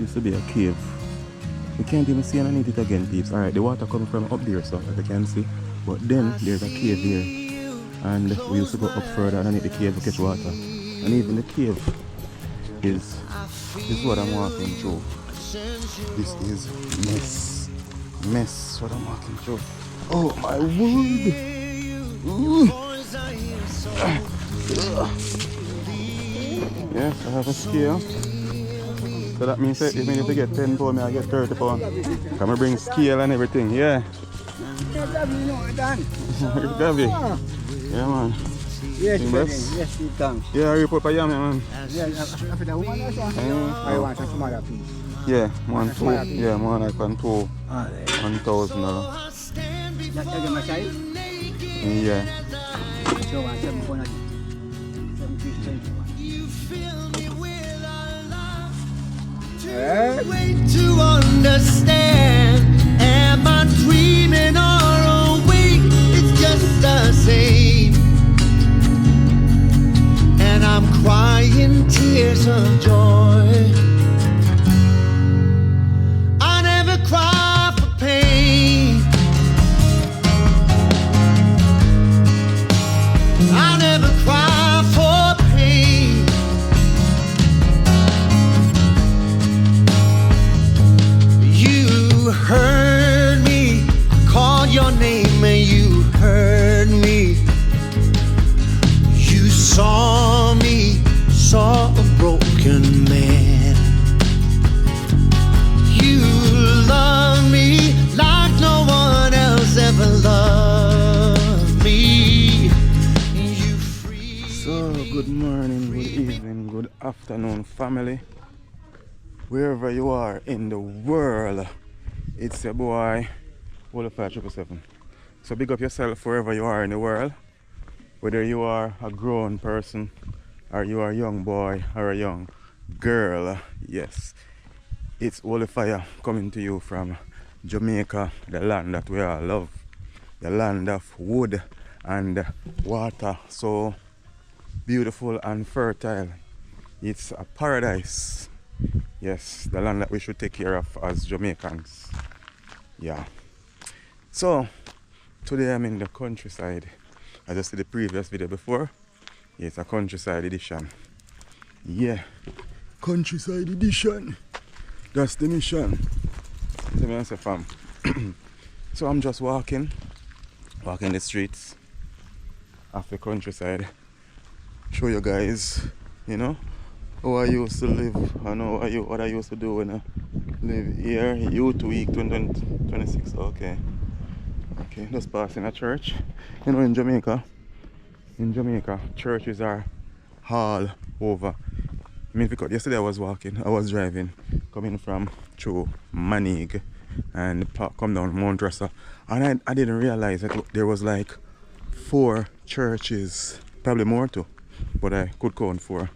used to be a cave. You can't even see underneath it again, peeps. Alright, the water coming from up there, so as you can see. But then there's a cave here. And we used to go up further underneath the cave to catch water. And even the cave is what I'm walking through. This is mess what I'm walking through. Oh my word! Yes, I have a scale. So that means that if I need to get 10 pounds, I get 30 pounds. Can I bring scale and everything? Yeah. Gavi. Yeah, man. Yes, yes, it comes. Yeah, you put a yam, man. Yeah, after the woman also, I want a smaller piece. Yeah, one, two. Yeah, man, I can 1,000. That's my size? Yeah. So, 7 pounds. 7 pieces. Wait to understand. Am I dreaming or awake? It's just the same. And I'm crying tears of joy. I never cry for pain. I never cry for pain. You heard me, call your name and you heard me. You saw me, saw a broken man. You love me like no one else ever loved me. You free. So, good morning, good evening, good afternoon, family. Wherever you are in the world, it's your boy, Wolfire 777. So big up yourself wherever you are in the world. Whether you are a grown person, or you are a young boy, or a young girl, yes. It's Wolfire coming to you from Jamaica, the land that we all love. The land of wood and water, so beautiful and fertile. It's a paradise. Yes, the land that we should take care of as Jamaicans. Yeah. So, today I'm in the countryside. I just did the previous video before. Yeah, it's a countryside edition. Yeah, countryside edition. That's the mission. Let me answer, fam. So I'm just walking the streets of the countryside. Show you guys, you know, how I used to live. I know what I used to do when I live here. Youth Week 2026. Okay. Okay, just passing a church. You know, in Jamaica, churches are all over. I mean, because yesterday I was driving, coming from through Manig and come down Mount Rasa, and I didn't realize that there was like 4 churches, probably more too, but I could count 4.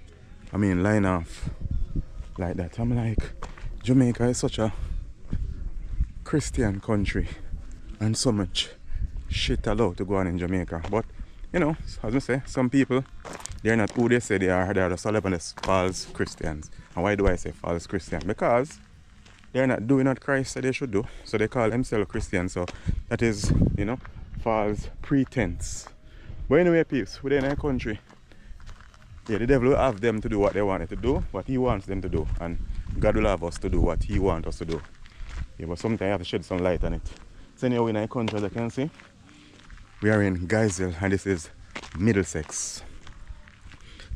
I mean, line off like that. I'm like, Jamaica is such a Christian country and so much shit allowed to go on in Jamaica. But, you know, as I say, some people, they're not who they say they are. They're just all up on the false Christians. And why do I say false Christian? Because they're not doing what Christ said they should do. So they call themselves Christians. So that is, you know, false pretense. But anyway, peeps, we're in a country. Yeah, the devil will have them to do what they wanted to do, what he wants them to do. And God will have us to do what he wants us to do. Yeah, but sometimes you have to shed some light on it. So anyway, in our country, as you can see, we are in Geisel, and this is Middlesex.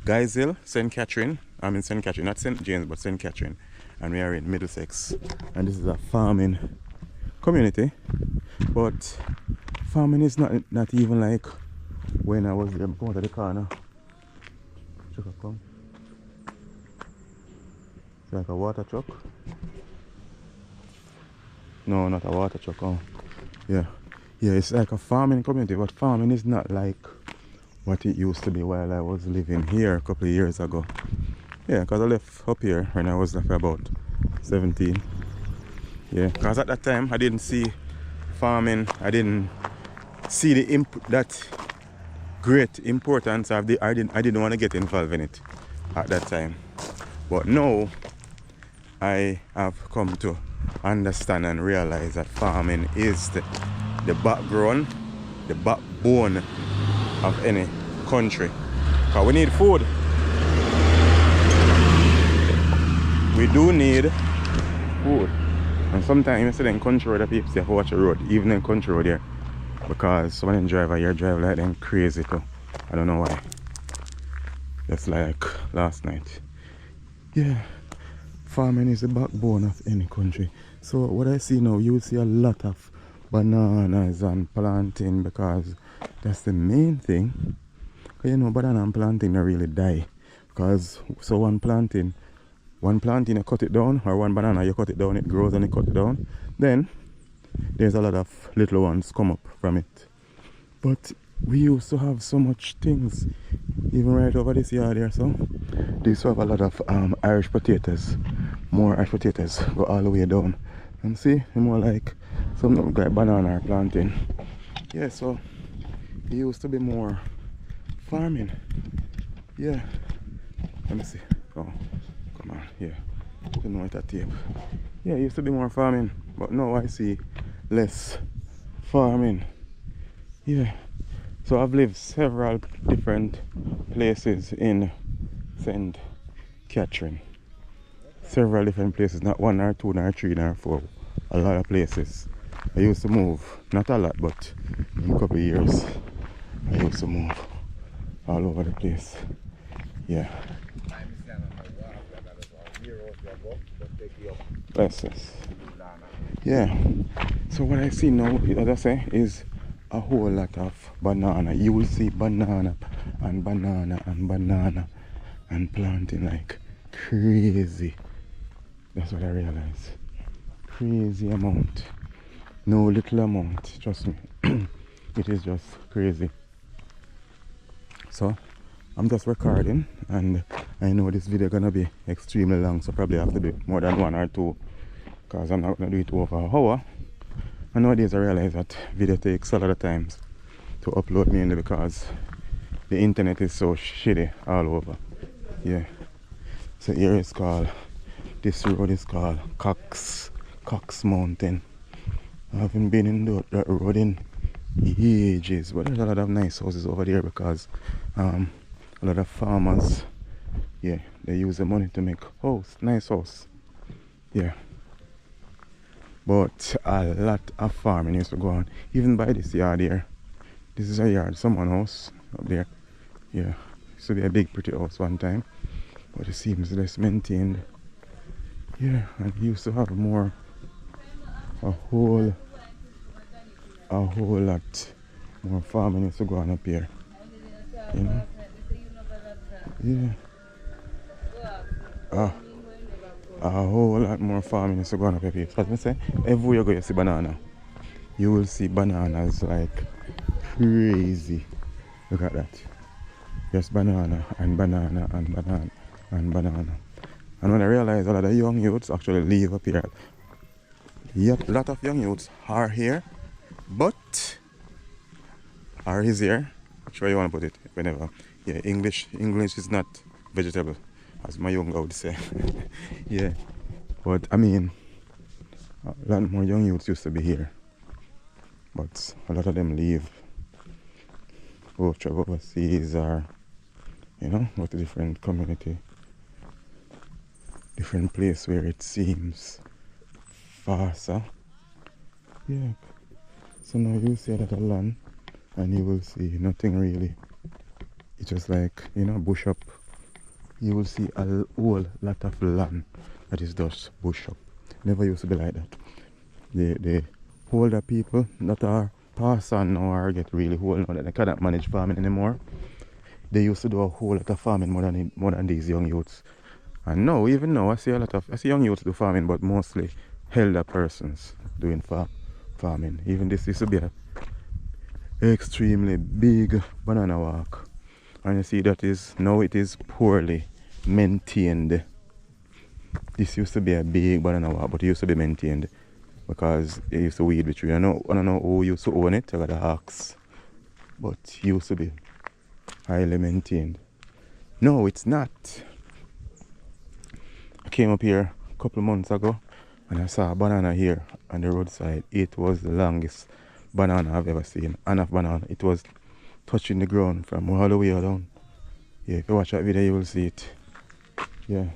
Geisel, St. Catherine, I mean St. Catherine, not St. James, but St. Catherine. And we are in Middlesex. And this is a farming community. But farming is not even like when I was there. I'm going to the corner. Come. It's like a water truck. No, not a water truck. Oh, yeah. Yeah, it's like a farming community, but farming is not like what it used to be while I was living here a couple of years ago. Yeah, because I left up here when I was like about 17. Yeah, because at that time I didn't see farming. I didn't see that great importance of I didn't want to get involved in it at that time. But now I have come to understand and realize that farming is the background, the backbone of any country. Because we need food. We do need food. And sometimes you see in country road, people say, watch the road, even in country road here. Because some of them drive here drive like them crazy too. I don't know why. Just like last night. Yeah. Farming is the backbone of any country. So what I see now, you will see a lot of bananas and plantain because that's the main thing. You know, banana and plantain don't really die. Because so one plantain you cut it down, or one banana you cut it down, it grows and you cut it down. Then there's a lot of little ones come up from it. But we used to have so much things, even right over this yard here. So they used to have a lot of Irish potatoes, more Irish potatoes go all the way down. And see, more like something like banana or plantain. Yeah, so it used to be more farming. Yeah. Let me see. Oh, come on. Yeah. You know it's a tape. Yeah, it used to be more farming, but now I see less farming. Yeah. So I've lived several different places in St. Catherine. Several different places, not one or two nor three nor four. A lot of places. I used to move, not a lot, but in a couple of years I used to move all over the place. Yeah. Blessings. Yeah. So what I see now, as I say, is a whole lot of banana. You will see banana and banana and banana and planting like crazy. That's what I realize. Crazy amount. No little amount, trust me. It is just crazy. So I'm just recording, and I know this video gonna be extremely long, so probably I have to do more than one or two, because I'm not gonna do it over an hour. And nowadays I realize that video takes a lot of times to upload, mainly because the internet is so shitty all over. Yeah. So here is called, this road is called Cox Mountain. I haven't been in that road in ages, but there's a lot of nice houses over there because a lot of farmers, yeah, they use the money to make nice house. Yeah. But a lot of farming used to go on. Even by this yard here. This is a yard, someone house up there. Yeah. Used to be a big pretty house one time, but it seems less maintained. Yeah, and we used to have a whole lot more farming used to go on up here. You know? Yeah. A whole lot more farming used to go on up here. So as I say, everywhere you go you see banana. You will see bananas like crazy. Look at that. Just banana and banana and banana and banana. And when I realized a lot of young youths actually live up here. Yep, a lot of young youths are here, but are is here. Which way you want to put it? Whenever. Yeah, English is not vegetable, as my young would say. Yeah. But I mean, a lot more young youths used to be here. But a lot of them leave. Go travel overseas, or go to different community. Different place where it seems faster. Yeah. So now you see that land and you will see nothing really. It's just like, bush up. You will see a whole lot of land that is just bush up. Never used to be like that. The older people that are pass on now or get really old now that they cannot manage farming anymore, they used to do a whole lot of farming more than these young youths. And now, even now, I see young youths do farming, but mostly elder persons doing farming. Even this used to be a extremely big banana walk, and you see now it is poorly maintained. This used to be a big banana walk, but it used to be maintained because it used to weed between. I don't know who used to own it, I got the axe, but it used to be highly maintained. No, it's not. I came up here couple months ago and I saw a banana here on the roadside. It was the longest banana I've ever seen. Enough banana. It was touching the ground from all the way down. Yeah, if you watch that video you will see it. Yeah.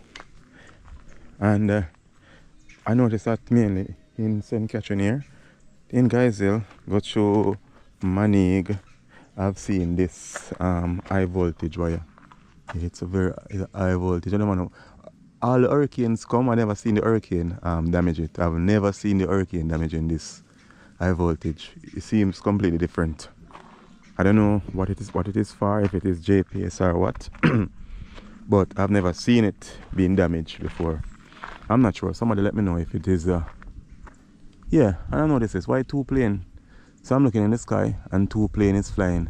And I noticed that mainly in St. Catherine here. In Guysville, go to Manig, I've seen this high voltage wire. It's a high voltage. I don't know. All the hurricanes come, I've never seen the hurricane damage it. I've never seen the hurricane damaging this high voltage. It seems completely different. I don't know what it is for, if it is JPS or what. But I've never seen it being damaged before. I'm not sure. Somebody let me know if it is yeah, I don't know what this is. Why two plane? So I'm looking in the sky and two plane is flying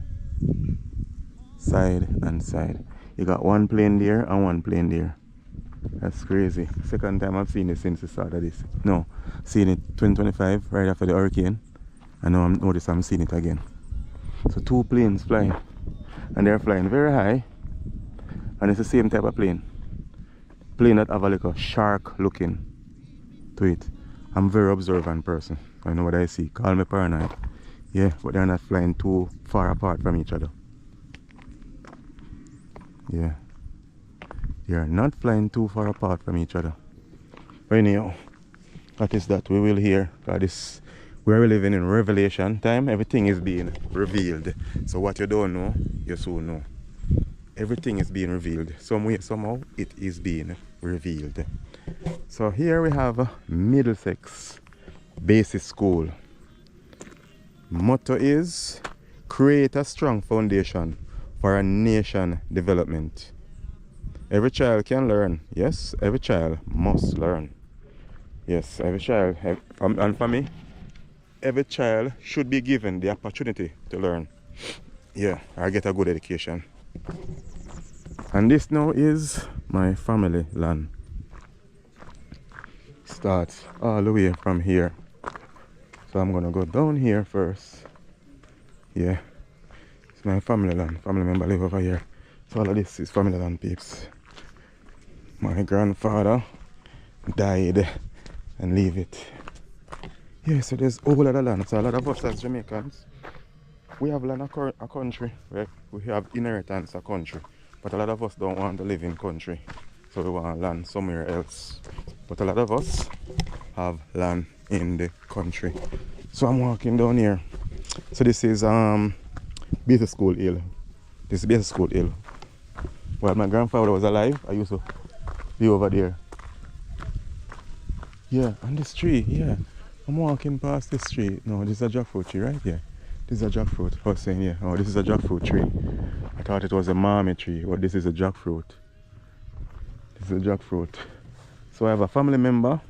side and side. You got one plane there and one plane there. That's crazy. Second time I've seen it since the start of this. No, seen it 2025 right after the hurricane. And now I'm seeing it again. So two planes flying, and they're flying very high, and it's the same type of plane that have a little shark looking to it. I'm a very observant person. I know what I see. Call me paranoid. Yeah, but they're not flying too far apart from each other. Yeah, they are not flying too far apart from each other. But anyhow, that is that we will hear. We're living in revelation time. Everything is being revealed. So what you don't know, you soon know. Everything is being revealed. Somehow it is being revealed. So here we have Middlesex Basic School. Motto is create a strong foundation for a nation development. Every child can learn. Yes, every child must learn. Yes, every child, and for me, every child should be given the opportunity to learn. Yeah, I get a good education. And this now is my family land. Starts all the way from here. So I'm gonna go down here first. Yeah, it's my family land. Family member live over here. So all of this is family land, peeps. My grandfather died and leave it. Yeah, so there's a whole lot of land. So a lot of us as Jamaicans, we have land a country, right? We have inheritance a country. But a lot of us don't want to live in country. So we want land somewhere else. But a lot of us have land in the country. So I'm walking down here. So this is Basic School Hill. This is Basic School Hill. While my grandfather was alive, I used to be over there. Yeah, and this tree, yeah. I'm walking past this tree. No, this is a jackfruit tree, right? Yeah. This is a jackfruit. I was saying, yeah. Oh, this is a jackfruit tree. I thought it was a malmie tree, but this is a jackfruit. This is a jackfruit. So I have a family member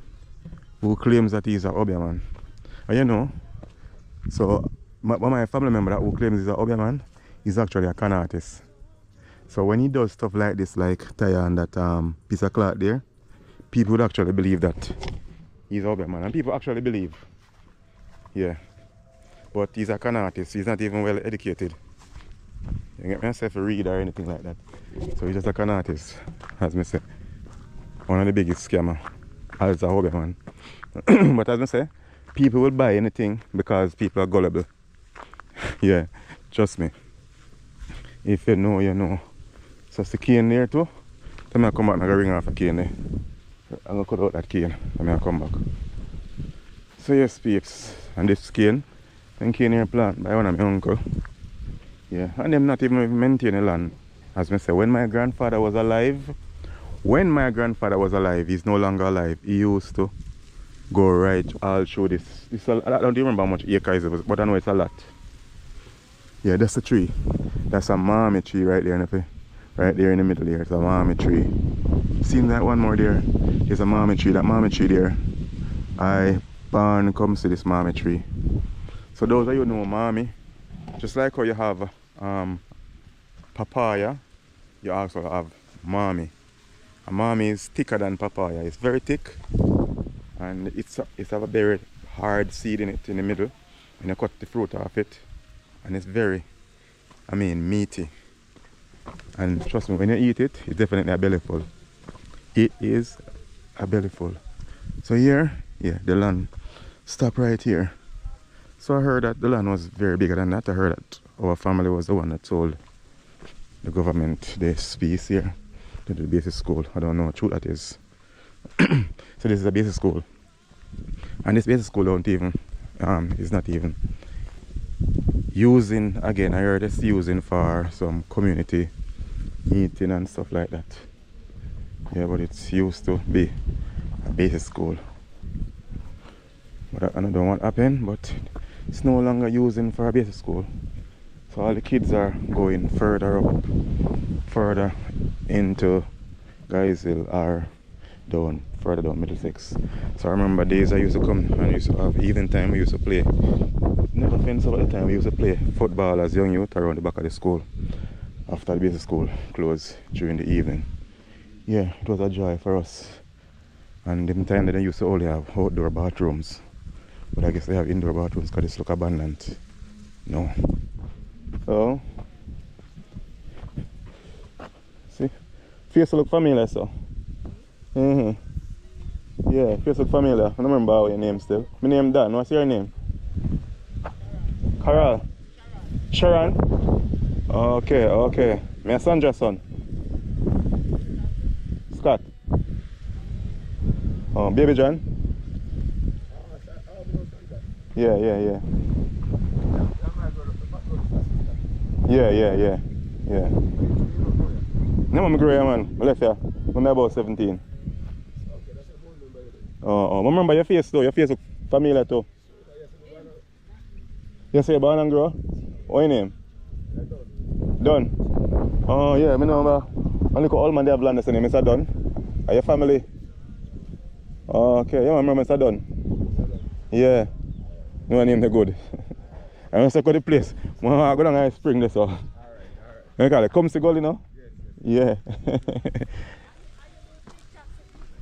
who claims that he's a Obeah man. And you know, so my family member who claims he's a Obeah man is actually a con artist. So when he does stuff like this, like tie on that piece of cloth there, people would actually believe that he's a Obeah man. And people actually believe. Yeah. But he's a con artist. He's not even well educated. You get myself a read or anything like that. So he's just a con artist, as me say. One of the biggest scammer as a Obeah man. But as I say, people will buy anything because people are gullible. Yeah, trust me. If you know, you know. So it's the cane there too. Then I come back and I ring off a cane there. I'm gonna cut out that cane. Then I come back. So yes, peeps. And this cane, and cane here plant by one of my uncle. Yeah, and them not even maintain the land. As I say, when my grandfather was alive, he's no longer alive. He used to go right all through this. I don't remember how much acres it was, but I know it's a lot. Yeah, that's a tree. That's a malmie tree right there, right there in the middle there. It's a malmie tree. Seems like one more there. There's a malmie tree. That malmie tree there. I born comes to this malmie tree. So those of you know malmie, just like how you have papaya, you also have malmie. A malmie is thicker than papaya. It's very thick, and it's have a very hard seed in it in the middle, and you cut the fruit off it, and it's very, meaty. And trust me, when you eat it, it's definitely a bellyful. It is a bellyful. So here, yeah, the land stop right here. So I heard that the land was very bigger than that. I heard that our family was the one that sold the government this piece here to the basic school. I don't know how true that is. So this is a basic school. And this basic school don't even, is not even using, again, I heard it's using for some community meeting and stuff like that. Yeah, but it's used to be a basic school. But I don't know what happened, but it's no longer using for a basic school. So all the kids are going further up, further into Guys Hill or down, further down Middlesex. So I remember days I used to come and I used to have evening time, we used to play. Never fence up at the time, we used to play football as young youth around the back of the school after the basic school closed during the evening. Yeah, it was a joy for us. And in the time that they used to only have outdoor bathrooms. But I guess they have indoor bathrooms because it's look abandoned. No. So, see, face look familiar, so. Yeah, face look familiar. I don't remember how your name still. My name Dan. What's your name? Carol. Sharon. Okay, okay. My Sandra's son. Scott. Oh, Baby John. Yeah. Yeah. No, I'm grey, man. I left here when I'm about 17. I remember your face though. Your face look familiar too. You say born and grow? What's your name? Don. Oh yeah, I know. Only old man they have land that's name. Mr. Don. Are your family? Oh, okay, yeah, I remember Mr. Don. Yeah. No name they good. I must go to the place. I go down and spring this so. Alright. Come to Gully now? Yes. Yeah.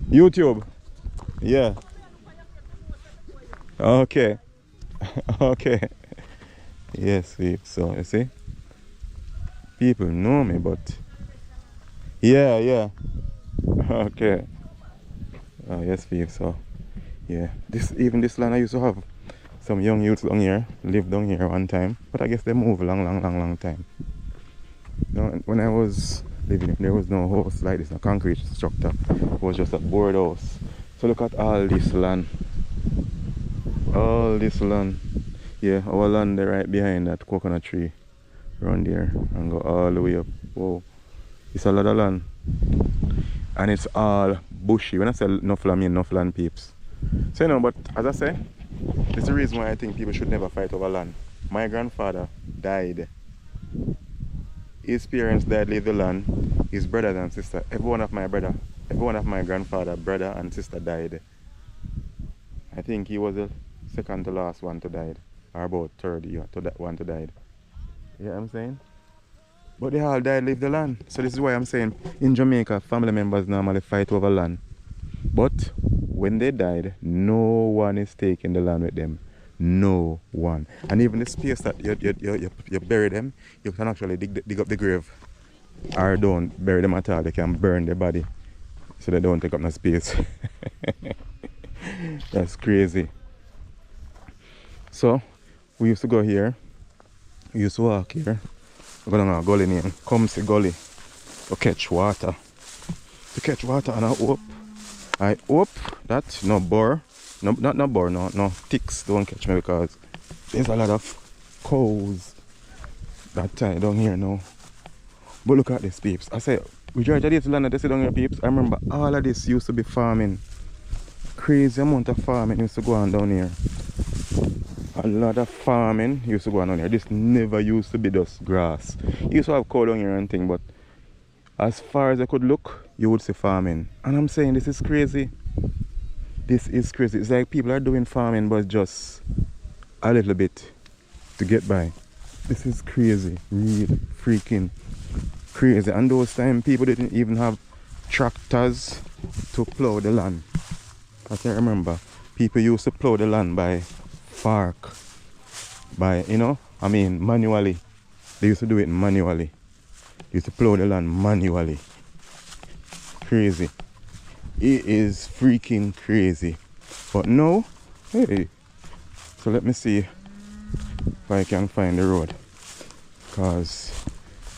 YouTube. Yeah. Okay. Okay. Yes, so you see? People know me, but yeah. Okay. Yes, Steve. So yeah. This land I used to have some young youths down here, lived down here one time, but I guess they moved long time. You know, when I was living, there was no house like this, no concrete structure. It was just a board house. So look at all this land. All this land. Yeah, our land there right behind that coconut tree. Around there and go all the way up. Whoa. It's a lot of land. And it's all bushy. When I say enough land, I mean enough land peeps. So you know, but as I say, this is the reason why I think people should never fight over land. My grandfather died. His parents died, leave the land. His brothers and sister, every one of my grandfather, brother and sister died. I think he was the second to last one to die. Or about third to that one to die. You know what I'm saying? But they all died, leave the land. So this is why I'm saying in Jamaica, family members normally fight over land. But when they died, no one is taking the land with them. No one. And even the space that you bury them, you can actually dig up the grave. Or don't bury them at all. They can burn their body. So they don't take up no space. That's crazy. So we used to go here. We used to walk here. We're going to a gully name. Come see gully. To catch water. And I hope that no boar. Not boar, no ticks don't catch me because there's a lot of cows that tie down here now. But look at this peeps. I say majority of this land that they see down here peeps, I remember all of this used to be farming. Crazy amount of farming used to go on down here. A lot of farming used to go on down here. This never used to be just grass. You used to have cow down here and thing, but as far as I could look, you would see farming. And I'm saying this is crazy. This is crazy. It's like people are doing farming but just a little bit to get by. This is crazy. Really freaking crazy. And those times people didn't even have tractors to plow the land. I can remember people used to plow the land by fork. Manually. They used to do it manually. They used to plow the land manually. Crazy. It is freaking crazy. But no, hey. So let me see if I can find the road.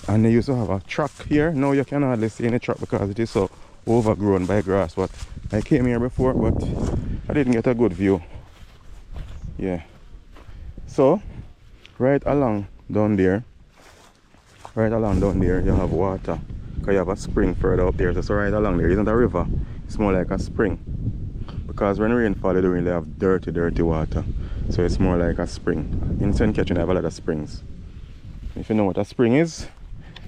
And they used to have a track here. Now you can hardly see any track because it is so overgrown by grass. But I came here before, but I didn't get a good view. Yeah. So right along down there, you have water. Because you have a spring further up there. So right along there isn't a river. It's more like a spring. Because when rainfall, you don't really have dirty water. So it's more like a spring. In St. Catherine, you have a lot of springs. If you know what a spring is,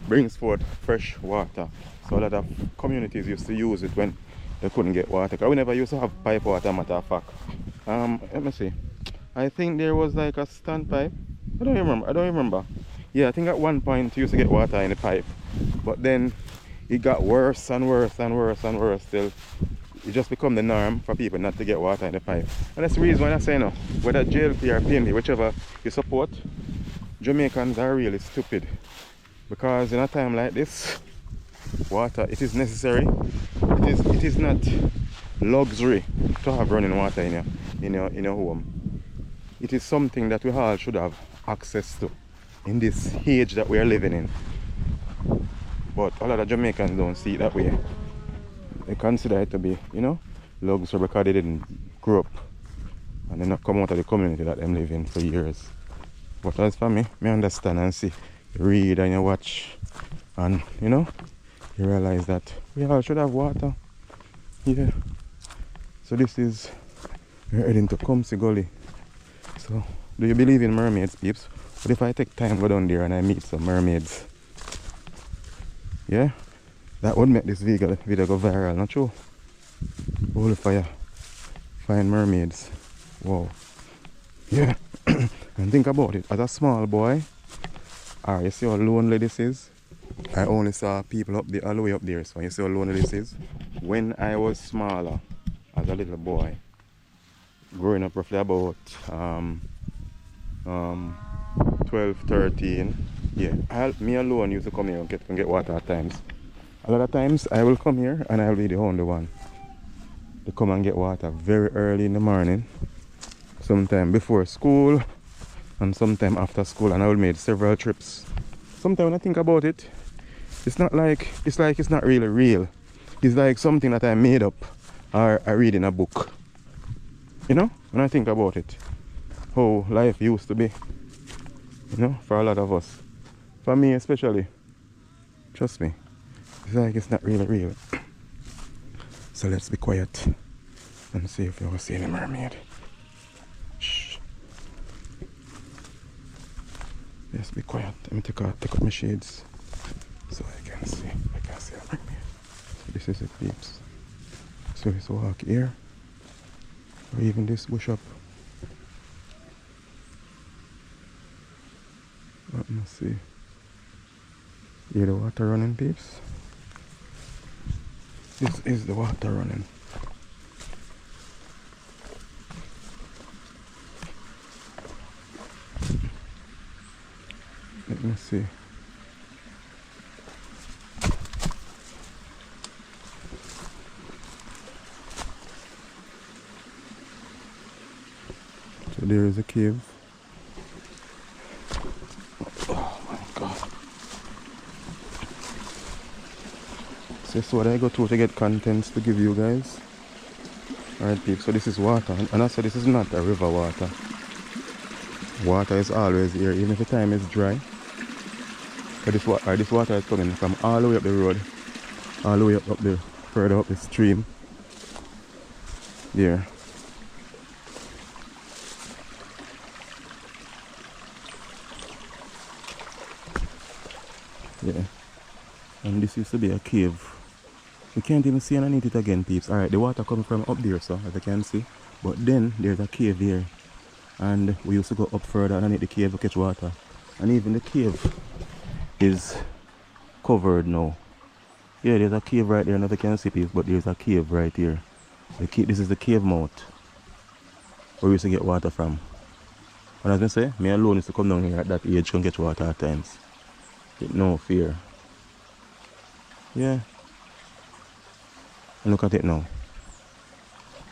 brings forth fresh water. So a lot of communities used to use it when they couldn't get water. Because we never used to have pipe water, matter of fact. Let me see. I think there was like a standpipe. I don't remember. Yeah, I think at one point you used to get water in the pipe. But then it got worse and worse till it just become the norm for people not to get water in the pipe. And that's the reason why I say no. Whether JLP or PNP, whichever you support, Jamaicans are really stupid. Because in a time like this, water, it is necessary. It is not luxury to have running water in your home. It is something that we all should have access to in this age that we are living in. But a lot of Jamaicans don't see it that way. They consider it to be, luxury because they didn't grow up and they not come out of the community that they live in for years. But as for me, I understand and see, read and you watch, and you realize that we all should have water. Yeah. So this is, we're heading to Kumsi Gully. So, do you believe in mermaids, peeps? What if I take time, go down there and I meet some mermaids? Yeah? That would make this video go viral, not true? Holy fire. Find mermaids. Wow. Yeah. And think about it, as a small boy, you see how lonely this is? I only saw people up there, all the way up there, so you see how lonely this is? When I was smaller, as a little boy, growing up roughly about 12, 13, yeah, me alone used to come here and get water at times. A lot of times I will come here and I'll be the only one to come and get water very early in the morning, sometime before school and sometime after school, and I will make several trips. Sometimes when I think about it, it's not like it's not really real. It's like something that I made up or I read in a book. When I think about it, how life used to be, for a lot of us. For me especially, trust me, it's like it's not really real. So let's be quiet and see if you will see any mermaid. Shh. Let's be quiet. Let me take out my shades so I can see a mermaid. So this is it, peeps. So let's walk here, or even this bush up. Let me see. Hear the water running, peeps? This is the water running. Let me see. So there is a cave. Oh my God. So this is what I go through to get contents to give you guys. Alright, peeps, so this is water. And also this is not a river water. Water is always here, even if the time is dry. But this water is coming from all the way up the road, all the way up there, further up the stream. There. Yeah. And this used to be a cave. You can't even see underneath it again, peeps. Alright, the water coming from up there, so as you can see. But then there's a cave here. And we used to go up further underneath the cave to catch water. And even the cave is covered now. Yeah, there's a cave right there, another can see, peeps, but there's a cave right here. This is the cave mouth where we used to get water from. And as I say, me alone used to come down here at that age and get water at times. With no fear. Yeah. And look at it now.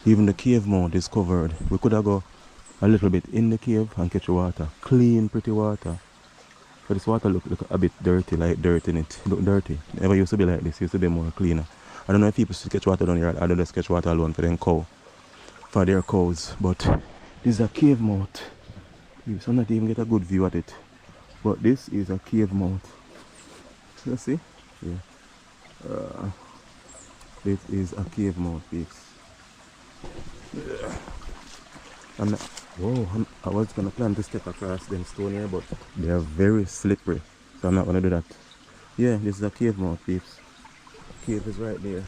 Even the cave mouth is covered. We could have go a little bit in the cave and catch water. Clean, pretty water. But this water look a bit dirty, like dirt in it. Look dirty. Never used to be like this. Used to be more cleaner. I don't know if people should catch water down here. I don't just catch water alone for them cow. For their cows. But this is a cave mouth. You so not even get a good view at it. But this is a cave mouth. You see? Yeah. This is a cave mouth, peeps. I was gonna plan to step across them stone here, but they are very slippery, so I'm not gonna do that. Yeah, this is a cave mouth, peeps. Cave is right there.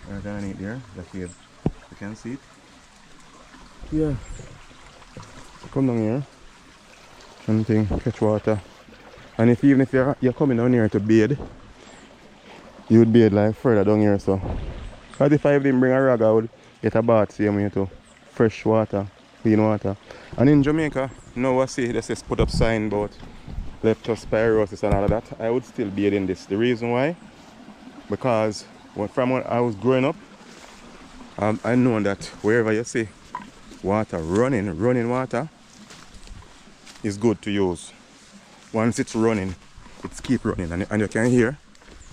Right underneath there, the cave. You can see it. Yeah. Come down here and catch water. And even if you're coming down here to bathe, you would bathe like further down here, so. But if I didn't bring a rag, I would get a bath same way too. Fresh water, clean water. And in Jamaica, now I see they say put up sign about leptospirosis and all of that. I would still bathe in this. The reason why? Because from when I was growing up, I know that wherever you see water running water is good to use. Once it's running, it's keep running, and you can hear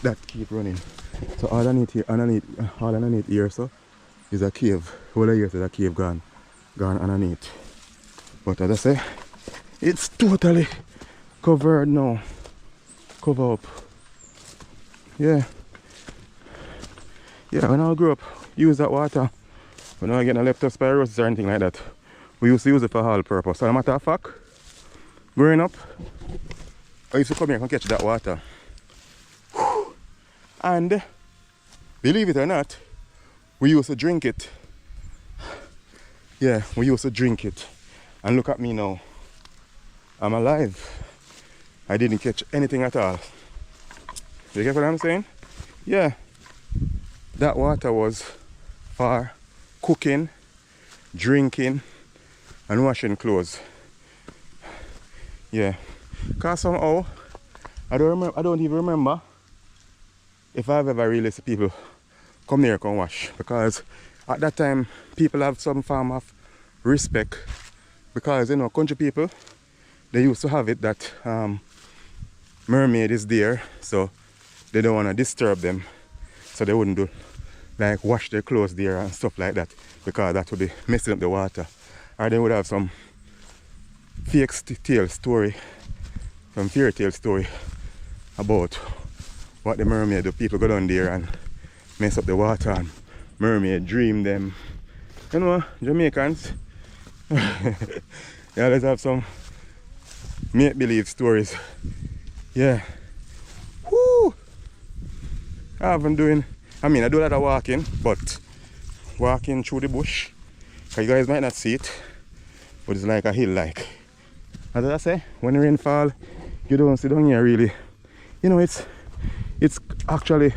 that keep running. So all underneath here so is a cave. All the years is a cave gone underneath. But as I say, it's totally covered now. Cover up. Yeah. Yeah, when I grew up, use that water. When I get a leptospirosis or anything like that, we used to use it for all purpose. As a matter of fact, growing up, I used to come here and catch that water. And believe it or not, we used to drink it. Yeah, we used to drink it. And look at me now. I'm alive. I didn't catch anything at all. You get what I'm saying? Yeah. That water was for cooking, drinking, and washing clothes. Yeah. Cause somehow I don't even remember if I've ever really seen people come here and wash, because at that time people have some form of respect, because you know country people, they used to have it that mermaid is there, so they don't want to disturb them, so they wouldn't do like wash their clothes there and stuff like that, because that would be messing up the water. Or they would have some fake tale story, some fairy tale story about what the mermaid do. People go down there and mess up the water, and mermaid dream them. You know, Jamaicans, they always have some make-believe stories. Yeah. Woo! I do a lot of walking, but walking through the bush, you guys might not see it, but it's like a hill like. As I say, when the rain fall, you don't sit down here really. You know, it's actually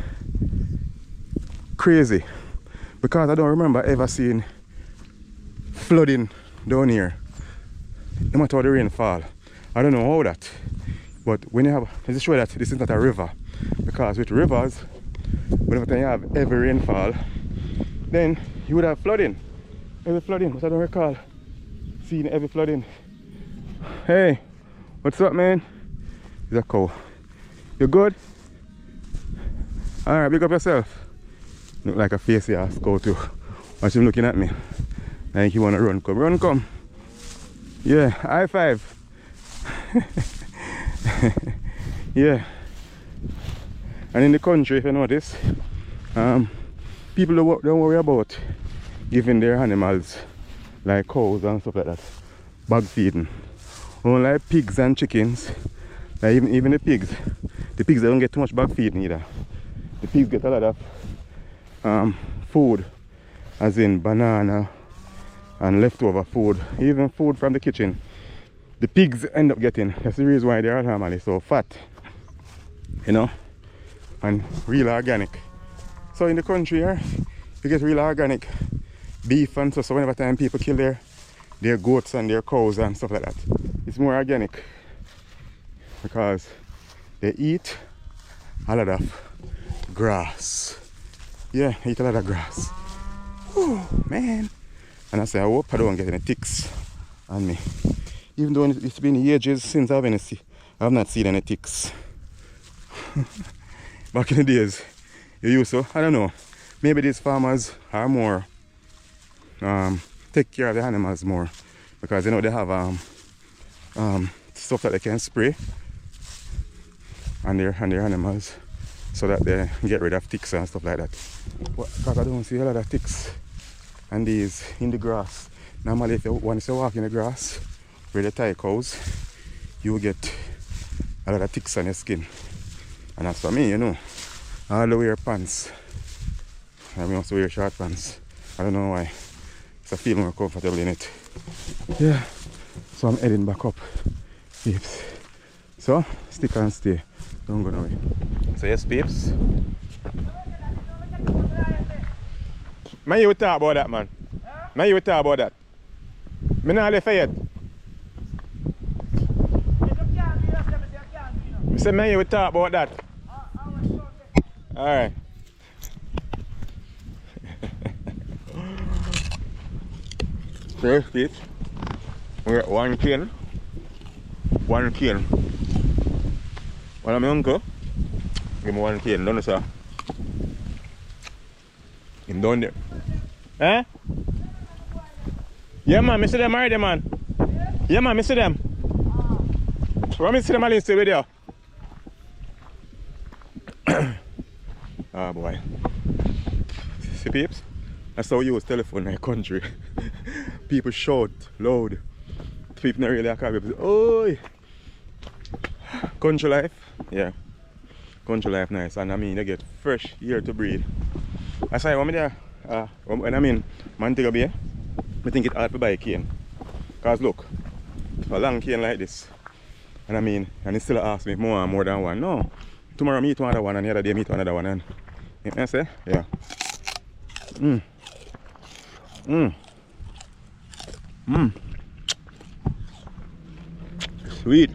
crazy, because I don't remember ever seeing flooding down here, no matter how the rain fall. I don't know how that, but when you have, let's show that this is not a river, because with rivers, whenever you have heavy rainfall, then you would have flooding, heavy flooding. But I don't recall seeing heavy flooding. Hey, what's up, man? It's a cow. You good? Alright, big up yourself. Look like a facey ass cow too. Watch him looking at me like he wanna run. Come. Yeah, high five. Yeah. And in the country, if you notice, people don't worry about giving their animals, like cows and stuff like that, bag feeding. Only like pigs and chickens, like even the pigs they don't get too much bag feeding either. The pigs get a lot of food, as in banana and leftover food, even food from the kitchen. The pigs end up getting. That's the reason why they are normally so fat, you know, and real organic. So in the country here, you get real organic beef and stuff. So whenever time people kill their goats and their cows and stuff like that, it's more organic, because they eat a lot of grass. Yeah, they eat a lot of grass. Oh man. And I say, I hope I don't get any ticks on me. Even though it's been ages since I've not seen any ticks. Back in the days, you used to, I don't know, maybe these farmers are more, take care of the animals more. Because, you know, they have stuff that they can spray on their animals so that they get rid of ticks and stuff like that. But because I don't see a lot of ticks and these in the grass. Normally if you want to walk in the grass where they tie cows, you will get a lot of ticks on your skin. And that's for me, you know. I don't wear pants. I also wear short pants. I don't know why. So I feel more comfortable in it. Yeah. So I'm heading back up. Peeps. So stick and stay. Don't go away. So yes, peeps. Man, you talk about that, man. Man, you talk about that. Me not left yet. I said, man, you talk about that. Alright. So yes, peeps. We're at one cane. One cane. One of my uncle. Give me one cane, don't you, sir? Him down there. Eh? Yeah, man, I see them already, man. Yeah, man, I see them. Let me see them and stay with you. Ah, boy. See, peeps? That's how you use telephone in the country. People shout loud. People not really call people. Oh, country life, yeah. Country life nice, and I mean they get fresh air to breathe. I say when I there, when I mean Montego Bay, I think it's hard to buy a cane. Cause look, a long cane like this, and I mean, and it still ask me more than one. No, tomorrow meet one other one, and the other day meet another one, and you know I say, yeah. Sweet.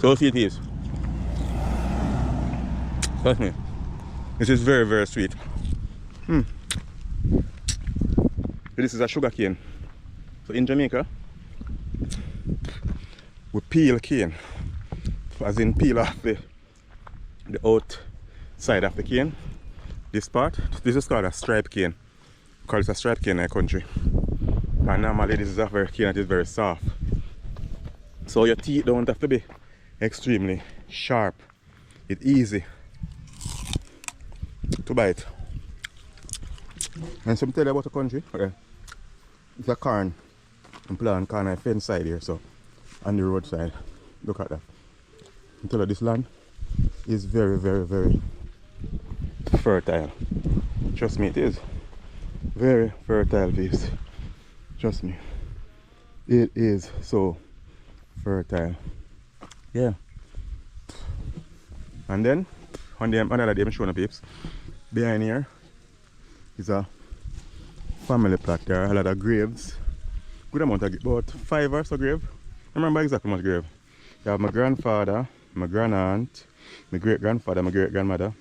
So sweet it is. Trust me. This is very, very sweet. This is a sugar cane. So in Jamaica, we peel cane. As in peel off the outside of the cane. This part, this is called a stripe cane. We call it a stripe cane in our country. And normally this is a very cane that is very soft. So your teeth don't have to be extremely sharp. It's easy to bite. And some tell you about the country. Okay. It's a corn. I'm planting corn on the fence side here, so on the roadside. Look at that. I tell you this land is very, very, very fertile. Trust me, it is. Very fertile piece. Trust me. It is so fertile. Yeah. And then another day I'm showing the peeps. Behind here is a family plot. There are a lot of graves. Good amount of about 5 or so graves. I remember exactly how much grave. You have my grandfather, my grand-aunt, my great-grandfather, my great-grandmother.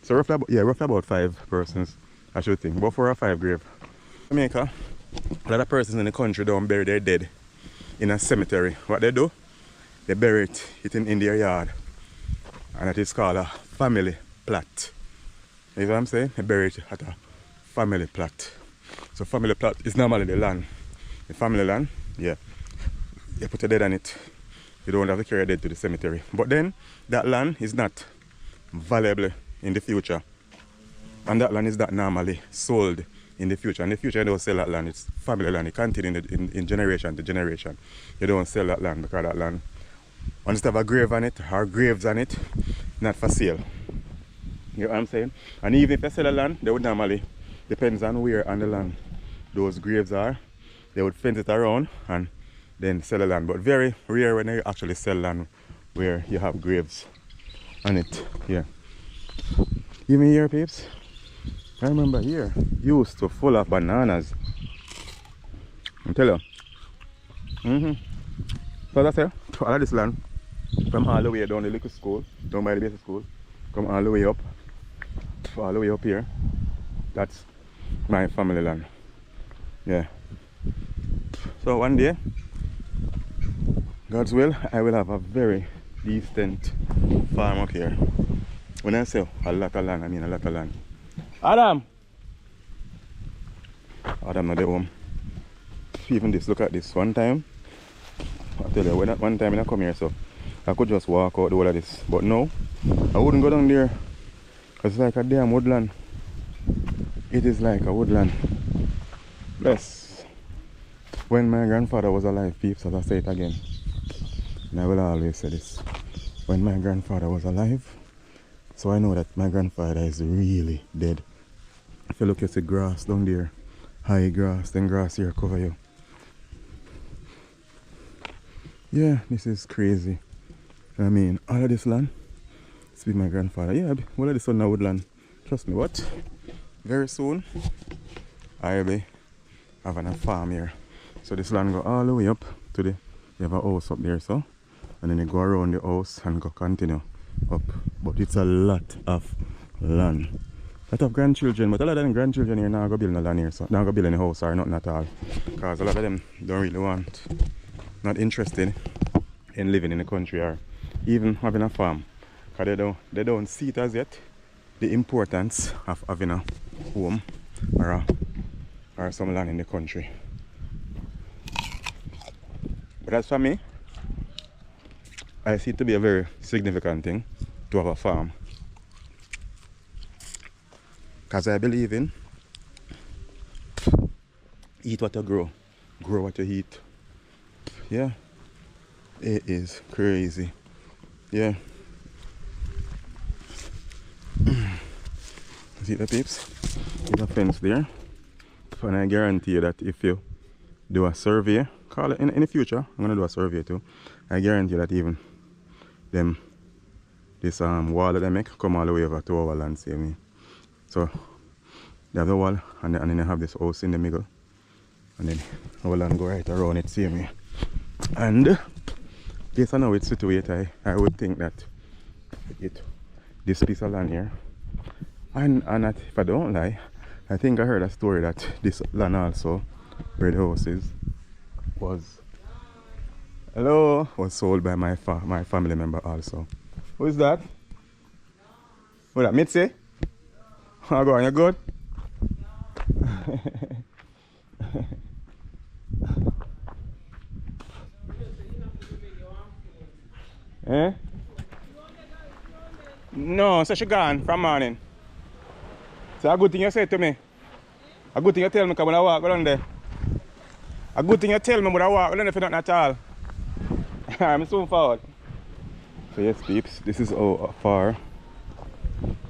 So roughly about 5 persons, I should think. About 4 or 5 graves. Jamaica, a lot of persons in the country don't bury their dead in a cemetery. What they do, they bury it in their yard. And it is called a family plot. You know what I'm saying? They bury it at a family plot. So family plot is normally the land. The family land, yeah. You put a dead on it. You don't have to carry a dead to the cemetery. But then that land is not valuable in the future. And that land is not normally sold in the future. In the future, you don't sell that land. It's family land. It continues in generation to generation. You don't sell that land because that land, once it have a grave on it or graves on it, not for sale. You know what I'm saying? And even if you sell a land, they would normally, depends on where on the land those graves are, they would fence it around and then sell the land. But very rare when they actually sell land where you have graves on it. Yeah. Even here, peeps, I remember here used to full of bananas. I tell you. So that's it. All of this land, from all the way down the little school, down by the basic school, come all the way up all the way up here. That's my family land. Yeah. So one day, God's will, I will have a very decent farm up here. When I say a lot of land, I mean a lot of land. Adam! Adam not the home. Even this, look at this. One time, I tell you, one time I come here, so I could just walk out the whole of this. But no, I wouldn't go down there. It's like a damn woodland. It is like a woodland. Bless. When my grandfather was alive, peeps, as I say it again, and I will always say this. When my grandfather was alive, so I know that my grandfather is really dead. If you look, you see grass down there. High grass, then grass here cover you. Yeah, this is crazy. I mean, all of this land, it's with my grandfather. Yeah, all of this on the woodland. Trust me, what? Very soon, I'll be having a farm here. So this land go all the way up to the, you have a house up there, so. And then you go around the house and go continue up. But it's a lot of land. A lot of grandchildren, but a lot of them grandchildren here now go build no land here, so now go build any house or nothing at all. Because a lot of them don't really want, not interested in living in the country or even having a farm. Because they don't see it as yet, the importance of having a home or some land in the country. But as for me, I see it to be a very significant thing to have a farm. Because I believe in eat what you grow what you eat. Yeah, it is crazy. Yeah. See the peeps? There's a fence there. And I guarantee you that if you do a survey, call it in the future, I'm gonna do a survey too. I guarantee you that even this wall that they make come all the way over to our land, see me. So they have the wall and then they have this house in the middle. And then our land go right around it, see me. And based on how it's situated, I would think that this piece of land here, and if I don't lie, I think I heard a story that this land also, where the house is, was sold by my family member also. Who is that? What that, Mitzi? How go on, you good? Eh? No, so she gone from morning. So a good thing you say to me. A good thing you tell me, because when I walk down there. A good thing you tell me when I walk down there for nothing at all. I'm soon forward. So yes, peeps, this is how far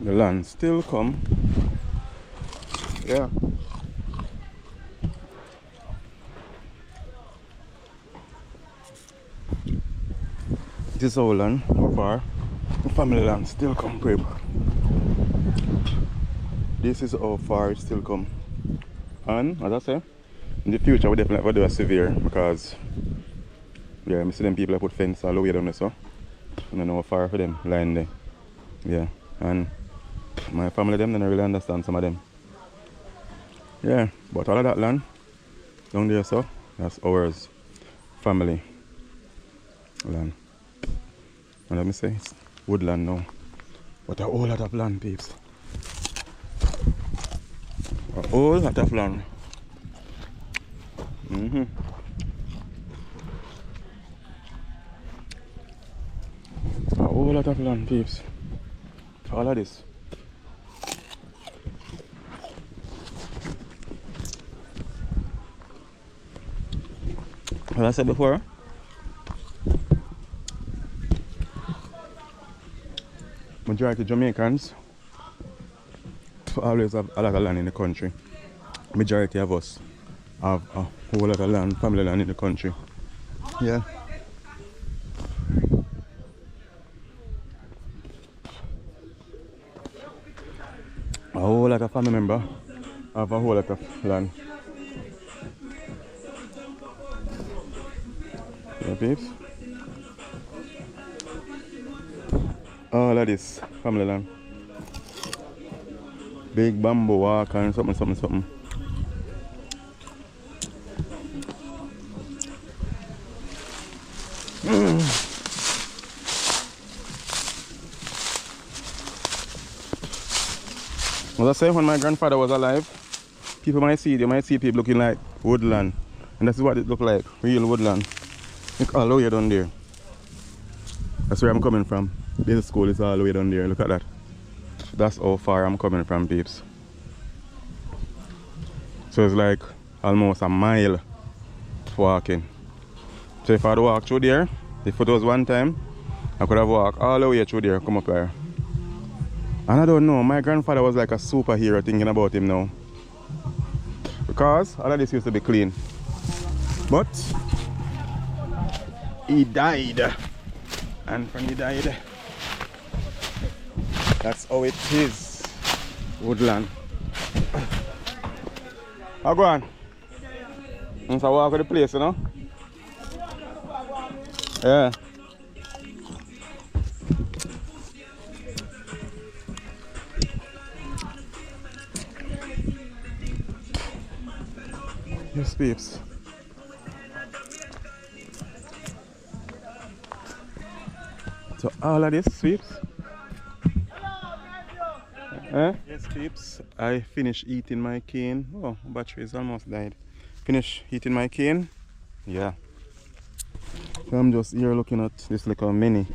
the land still come. Yeah. This is how land, how far the family land still come, babe. This is how far it still come. And as I say, in the future we definitely have to do a severe, because yeah, I see them people that put fence all the way down there, so I don't know how far for them line there. Yeah. And my family them don't really understand some of them. Yeah, but all of that land down there, so that's ours, family land. And let me say it's woodland now. But a whole lot of land, peeps. A whole lot of land. A whole lot of land, peeps. All of this. As I said before, majority Jamaicans always have a lot of land in the country. Majority of us have a whole lot of land, family land in the country. Yeah. A whole lot of family members have a whole lot of land. Yeah, peeps. All of this family land. Big bamboo walk and something. As I say, when my grandfather was alive, people might see it, they might see people looking like woodland. And that's what it looked like, real woodland. Look all the way down there. That's where I'm coming from. This school is all the way down there, look at that. That's how far I'm coming from, peeps. So it's like almost a mile walking. So if I had to walk through there, if it was one time, I could have walked all the way through there, come up here. And I don't know, my grandfather was like a superhero thinking about him now. Because all of this used to be clean. But he died. And when he died, that's how it is. Woodland. I'll go on. Once I walk to the place, you know? Yeah. Yes, peeps. So all of this sweeps. Yes, peeps. I finished eating my cane. Oh, battery is almost died. Finished eating my cane. Yeah. So I'm just here looking at this little mini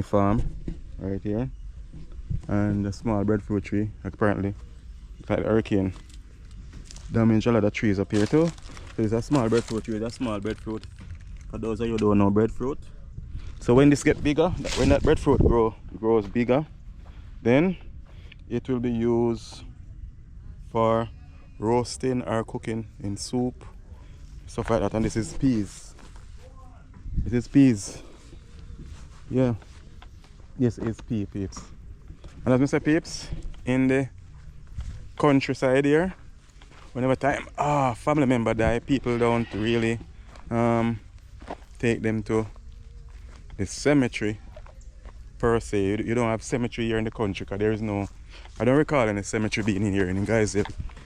farm right here, and a small breadfruit tree. Apparently, it's like a hurricane damaged a lot of trees up here too. So there's a small breadfruit tree. That's small breadfruit. For those of you who don't know breadfruit. So when this gets bigger, when that breadfruit grows bigger, then it will be used for roasting or cooking in soup, stuff like that. And this is peas. It is peas. Yeah. Yes, it's peeps. And as I say, peeps, in the countryside here, whenever time family member die, people don't really take them to the cemetery per se. You don't have cemetery here in the country because there is no, I don't recall any cemetery being in here in Guysville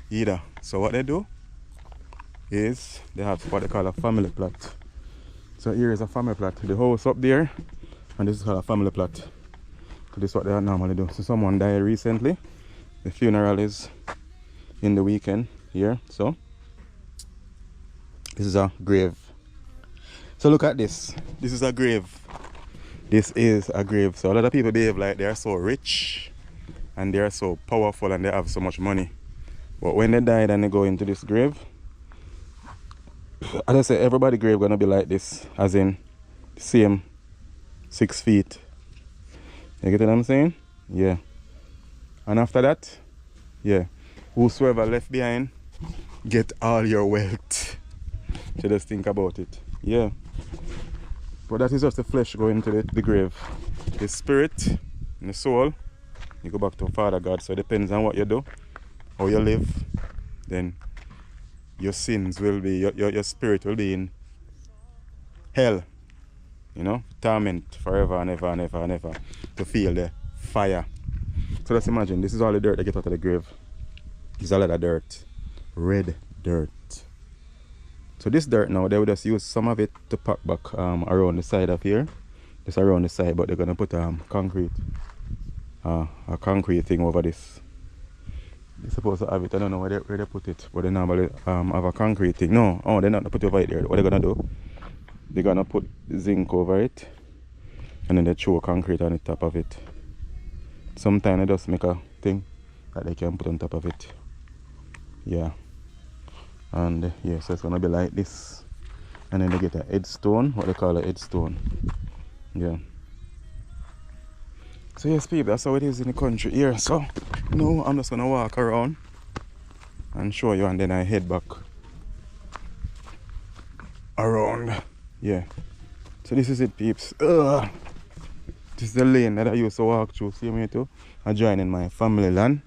either. So what they do is they have what they call a family plot. So here is a family plot. The house up there, and this is called a family plot. So this is what they normally do. So someone died recently. The funeral is in the weekend here. So this is a grave. So look at this. This is a grave. This is a grave. So a lot of people behave like they are so rich and they are so powerful and they have so much money. But when they died and they go into this grave, as I say, everybody's grave gonna be like this, as in same 6 feet. You get what I'm saying? Yeah. And after that, yeah, whosoever left behind get all your wealth. So just think about it. Yeah. But that is just the flesh going to the grave. The spirit and the soul, you go back to Father God. So it depends on what you do, how you live, then your sins will be, your spirit will be in hell, you know, torment forever and ever and ever and ever, to feel the fire. So let's imagine, this is all the dirt they get out of the grave. It's a lot of dirt, red dirt. So this dirt now, they will just use some of it to pack back around the side of here, just around the side, but they're gonna put concrete, a concrete thing over this. They're supposed to have it, I don't know where they put it, but they normally have a concrete thing. No, they're not gonna put it over there. What they're gonna do, they're gonna put zinc over it, and then they throw concrete on the top of it. Sometimes they just make a thing that they can put on top of it. Yeah. And yeah, so it's gonna be like this. And then they get a headstone, what they call a headstone. Yeah. So yes, people, that's how it is in the country here. So now I'm just gonna walk around and show you, and then I head back around. Yeah. So this is it, peeps. This is the lane that I used to walk through. See me too? I'm joining my family land.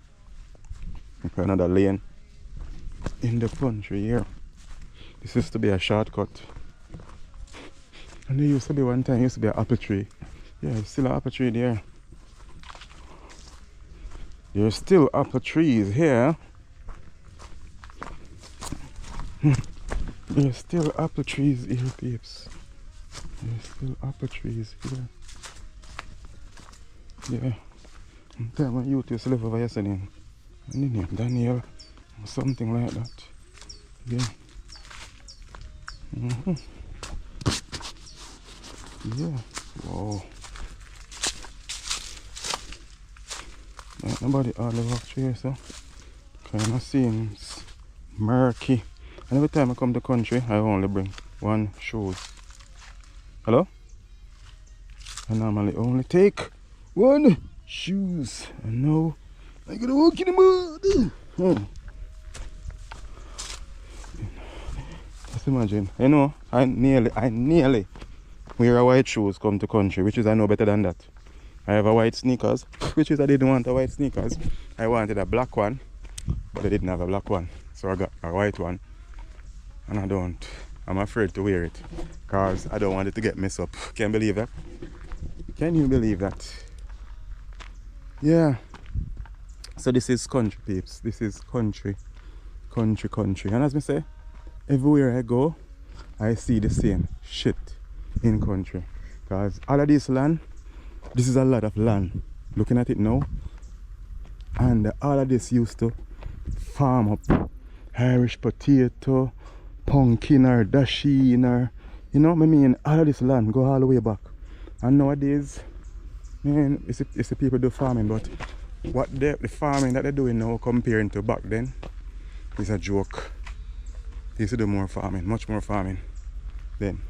Okay, another lane in the country here. This used to be a shortcut. And there used to be one time, used to be an apple tree. Yeah, it's still an apple tree there. There's still apple trees here. There's still apple trees here, peeps. There's still apple trees here. Yeah. I'm telling my youth used to live over yesterday. And the name Daniel or something like that. Yeah. Yeah. Wow. Like nobody all the walk through here, so kind of seems murky. And every time I come to the country, I only bring one shoes. Hello? I normally only take one shoes. And now I gotta walk in the mud. Just imagine. You know, I nearly wear a white shoes come to country, which is I know better than that. I have a white sneakers, which is I didn't want a white sneakers. I wanted a black one, but I didn't have a black one. So I got a white one. And I'm afraid to wear it because I don't want it to get messed up. Can you believe that? Can you believe that? Yeah. So this is country, peeps. This is country. And as I say, everywhere I go, I see the same shit in country. Because all of this land, this is a lot of land. Looking at it now. And all of this used to farm up Irish potato, pumpkin or dasheen or, you know, I mean, all of this land go all the way back. And nowadays, man, it's the people do farming, but what the farming that they're doing now comparing to back then is a joke. They used to do more farming, much more farming then.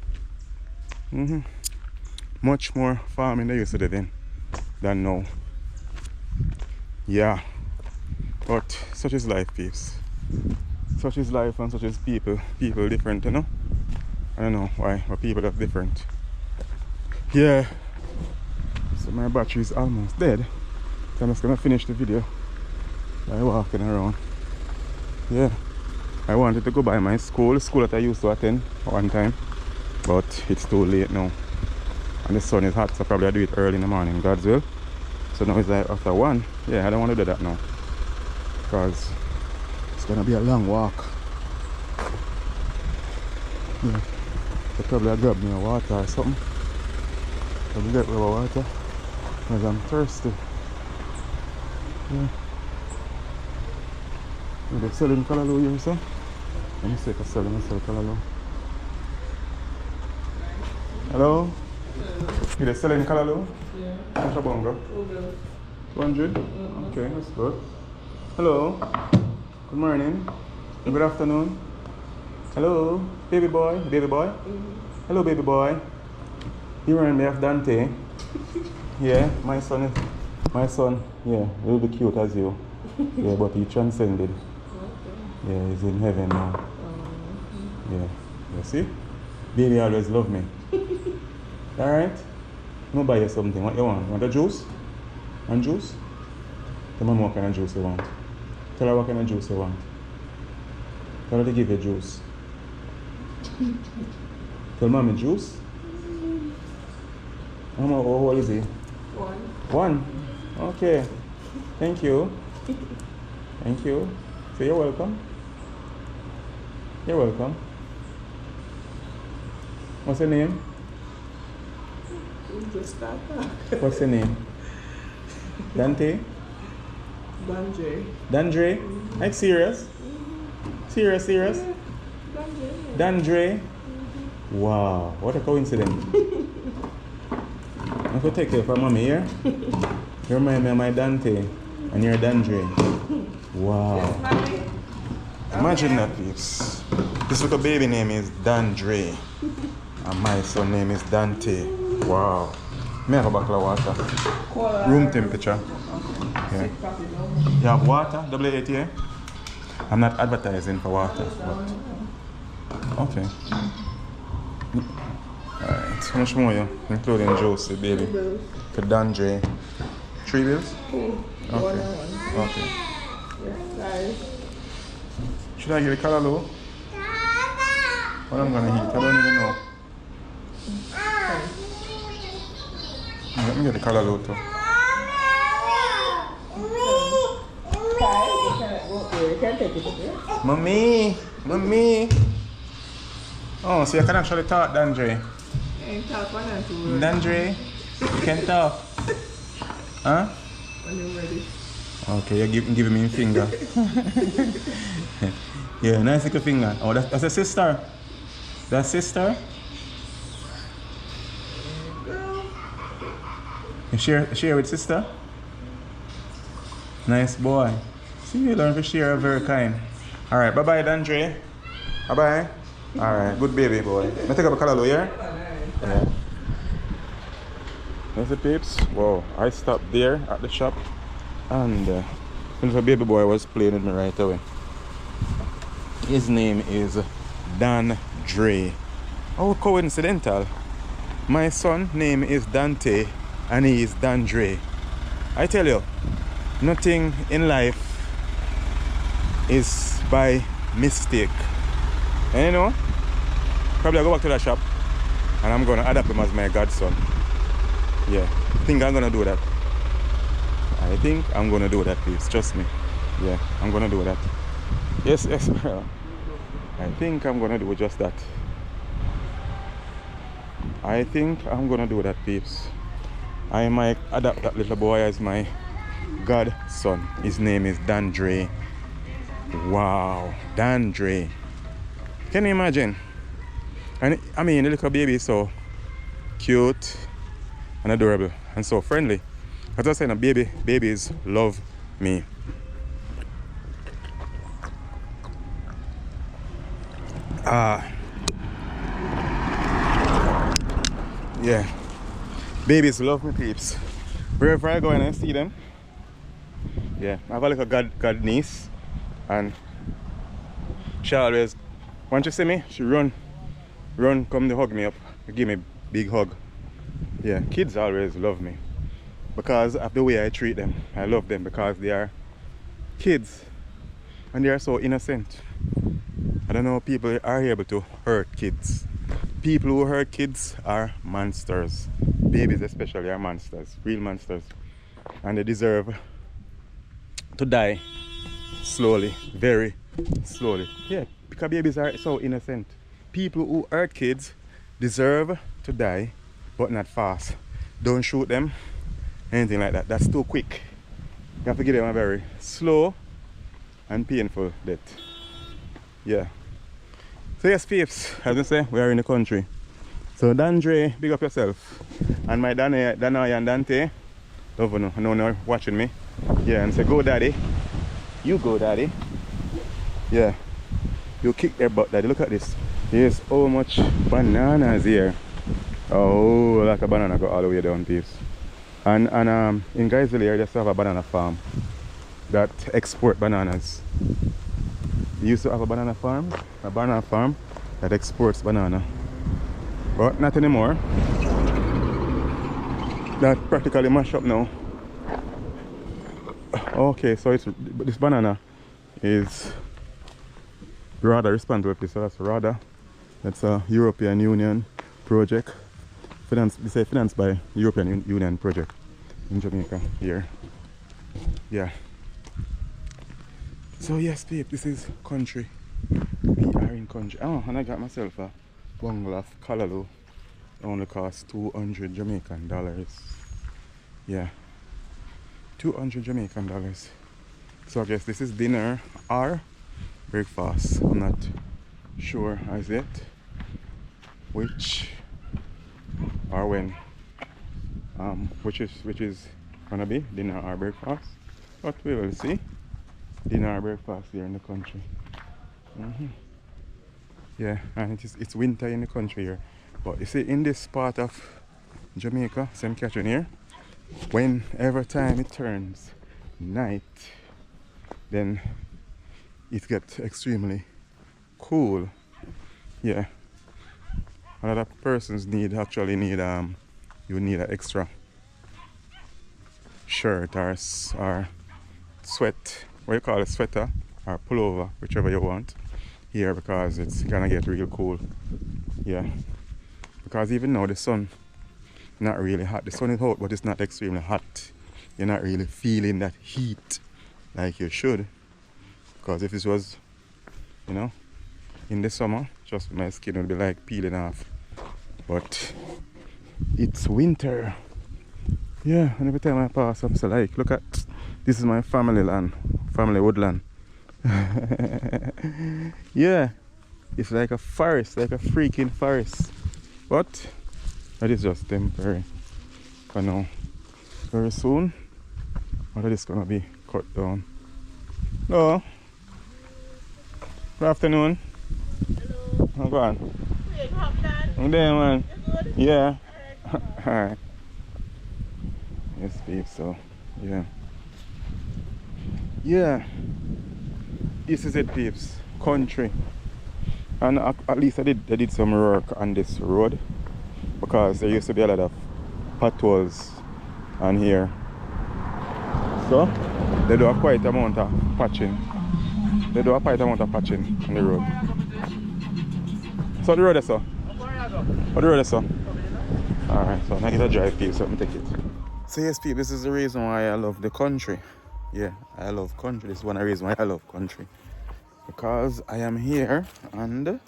Much more farming they used to do then than now. Yeah, but such is life, peeps. Such is life and such is people. People different, you know. I don't know why, but people are different. Yeah. So my battery is almost dead. So I'm just gonna finish the video by walking around. Yeah. I wanted to go by my school that I used to attend one time, but it's too late now. And the sun is hot, so probably I'll do it early in the morning, God's will. So now it's like after 1. Yeah, I don't want to do that now, because it's gonna be a long walk. Yeah. So probably I'll grab me a water or something. Probably get rid of water because I'm thirsty. Yeah. They're selling callaloo here, so let me see if I sell callaloo. Hello? You're selling callaloo? Yeah. What's your bongo? 200? Okay, that's good. Hello? Good morning. Good afternoon. Hello? Baby boy? Baby boy? Hello, baby boy. You remind me of Dante. Yeah, my son, yeah, he'll be cute as you. Yeah, but he transcended. Yeah, he's in heaven now. Yeah, you see? Baby always love me. Alright? No buy you something. What you want? Want a juice? Want juice? Tell mama what kind of juice you want. Tell her what kind of juice you want. Tell her to give you juice. Tell mommy juice. Mama, how old is he? 1. Okay. Thank you. Thank you. So you're welcome. You're welcome. What's your name? What's your name? Dante? Dandre. Dandre? Like serious? Serious? Dandre. Dandre? Wow, what a coincidence. I'm going to take care for mommy here. You remind me of my Dante and you're Dandre. Wow. Imagine that, peeps. This little baby name is Dandre. And my son name is Dante. Wow. May I have a bottle of water? Room temperature. Yeah. You have water? W-8 here? I'm not advertising for water, but okay. Alright, how much more you? Including Josie, baby. To Dandre. 3 bills? Okay. Okay. Should I get a callaloo? What I'm gonna eat? I don't even know. Let me get the callaloo too. Okay, you can take it. Yeah? Mommy! Mommy! Oh, so you can actually talk, Dandre. Yeah, you talk one and two words. Dandre, you can talk. Huh? When you're ready. Okay, you're giving me a finger. Yeah, nice little finger. Oh, that's a sister. That's sister? You share with sister? Nice boy. See, you learn to share, very kind. Alright, bye-bye, Dandre. Bye-bye. Alright, good baby boy. Let's take up a callaloo here. Yeah. That's the peeps. Wow, I stopped there at the shop and little baby boy was playing with me right away. His name is Dan Dre. How coincidental. My son name is Dante and he is Dan Dre. I tell you, nothing in life is by mistake. And you know, probably I'll go back to the shop and I'm gonna adopt him as my godson. Yeah, I think I'm gonna do that. I think I'm gonna do that, please. Trust me. Yeah, I'm gonna do that. Yes, well, I think I'm gonna do just that. I think I'm gonna do that, peeps. I might adopt that little boy as my godson. His name is Dandre. Wow, Dandre. Can you imagine? And I mean, the little baby is so cute and adorable and so friendly. As I was saying, babies love me. Yeah, babies love me, peeps. Wherever I go and I see them, yeah, I have a little god niece, and she always, once she see me, she run, come to hug me up, give me a big hug. Yeah, kids always love me because of the way I treat them. I love them because they are kids and they are so innocent. I don't know how people are able to hurt kids. People who hurt kids are monsters. Babies especially are monsters, real monsters. And they deserve to die slowly, very slowly. Yeah, because babies are so innocent. People who hurt kids deserve to die, but not fast. Don't shoot them, anything like that. That's too quick. You have to give them a very slow and painful death. Yeah. So yes, peeps, as I say, we are in the country. So Dandre, big up yourself. And my Danai and Dante, love you, I know you're watching me. Yeah, and say, go daddy. You go daddy. Yeah. You kick their butt, daddy. Look at this. There's so much bananas here. Oh, like a banana go all the way down, peeps. And in Geisel here, they still have a banana farm that export bananas. They used to have a banana farm that exports banana, but not anymore. That practically mashed up now. Okay, so this banana is rather responsible. So that's rather. That's a European Union project. Financed by European Union project in Jamaica here. Yeah. So yes, babe, this is country. We are in country. Oh, and I got myself a bungalow of callaloo. It only costs 200 Jamaican dollars. Yeah. 200 Jamaican dollars. So I guess this is dinner or breakfast. I'm not sure as yet which or when which is gonna be dinner or breakfast, but we will see. Dinner or breakfast here in the country. Yeah, and it's winter in the country here, but you see in this part of Jamaica, same catching here, whenever time it turns night, then it gets extremely cool. Yeah, a lot of persons actually need you need an extra shirt or sweat, what you call a sweater or pullover, whichever you want here, because it's gonna get real cool. Yeah, because even now the sun not really hot. The sun is hot, but it's not extremely hot. You're not really feeling that heat like you should. Because if this was, you know, in the summer, just my skin would be like peeling off. But it's winter. Yeah, and every time I pass, I'm still like, look at, this is my family land, family woodland. Yeah, it's like a forest, like a freaking forest. But that is just temporary for now. Very soon, all of this is gonna be cut down. Hello. Good afternoon. Hello. How go on? Wait, hop down. I'm there, man. You good? Yeah. Alright. Alright. Yes, babe, so, yeah. Yeah. This is it, peeps. Country. And at least I did some work on this road. Because there used to be a lot of potholes on here. So, they do a quite amount of patching. They do a quite amount of patching on the road. So the road is so? What the road is so? Alright, so I get a drive, peeps, so let me take it. So yes, people, this is the reason why I love the country. Yeah, I love country. This is one of the reasons why I love country. Because I am here and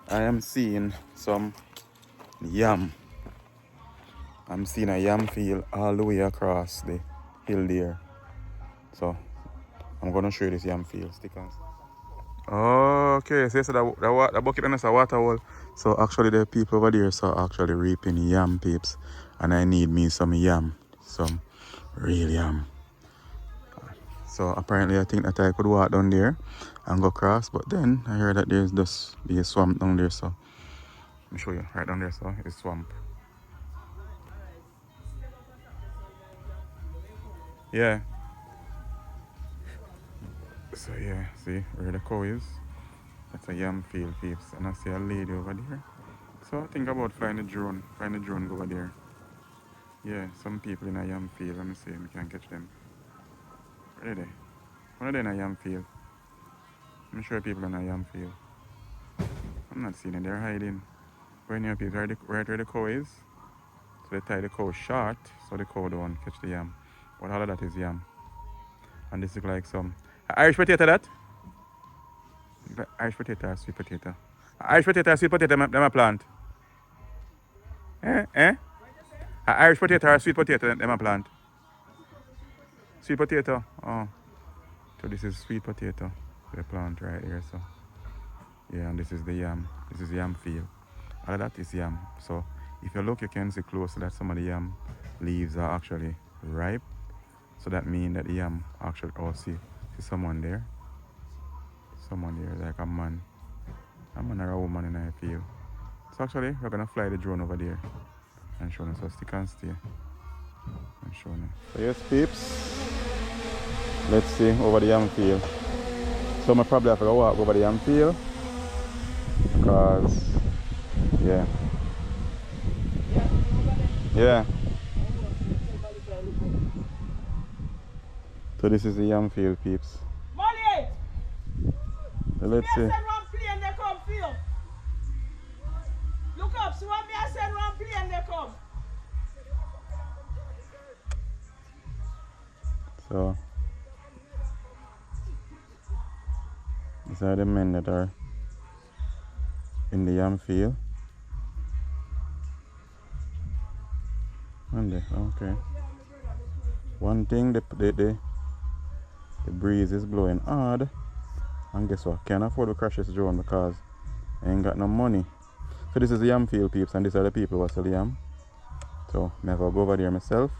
I am seeing some yam. I'm seeing a yam field all the way across the hill there. So I'm gonna show you this yam field. Stick on. Okay, so the bucket and it's a water hole. So actually the people over there are actually reaping yam, peeps. And I need me some yam. Some real yam. So apparently I think that I could walk down there and go across. But then I heard that there's just a swamp down there. So let me show you. Right down there, so it's swamp. Yeah. So yeah, see where the cow is? That's a yam field, peeps. And I see a lady over there. So I think about flying the drone. Flying the drone over there. Yeah, some people in a yam field. Let me see if we can catch them. Where are they? One of them in a yam field. I'm sure people in a yam field. I'm not seeing it. They're hiding. Where near people? Right where the cow is. So they tie the cow short so the cow don't catch the yam. But all of that is yam. And this is like some Irish potato, that? Irish potato or sweet potato? Irish potato or sweet potato them a plant? Eh? Irish potato or sweet potato them a plant? Sweet potato? Oh. So this is sweet potato. The plant right here, so. Yeah, and this is the yam. This is yam field. All of that is yam. So if you look, you can see close that some of the yam leaves are actually ripe. So that means that the yam actually, oh, see someone there. Someone there, like a man. A man or a woman in a field. So actually, we're gonna fly the drone over there and show them. So stick and stay and show them. So yes, peeps. Let's see over the yam field. So I probably have to go walk over the yam field because, yeah. Yeah. So this is the yam field, peeps. Molly! So let's see. Send one plane, they come field. Look up, so when I send one plane, they come. So these are the men that are in the yam field. And they, okay. One thing, the breeze is blowing hard. And guess what? Can't afford to crash this drone because I ain't got no money. So this is the yam field, peeps, and these are the people who sell yam. So I have to go over there myself.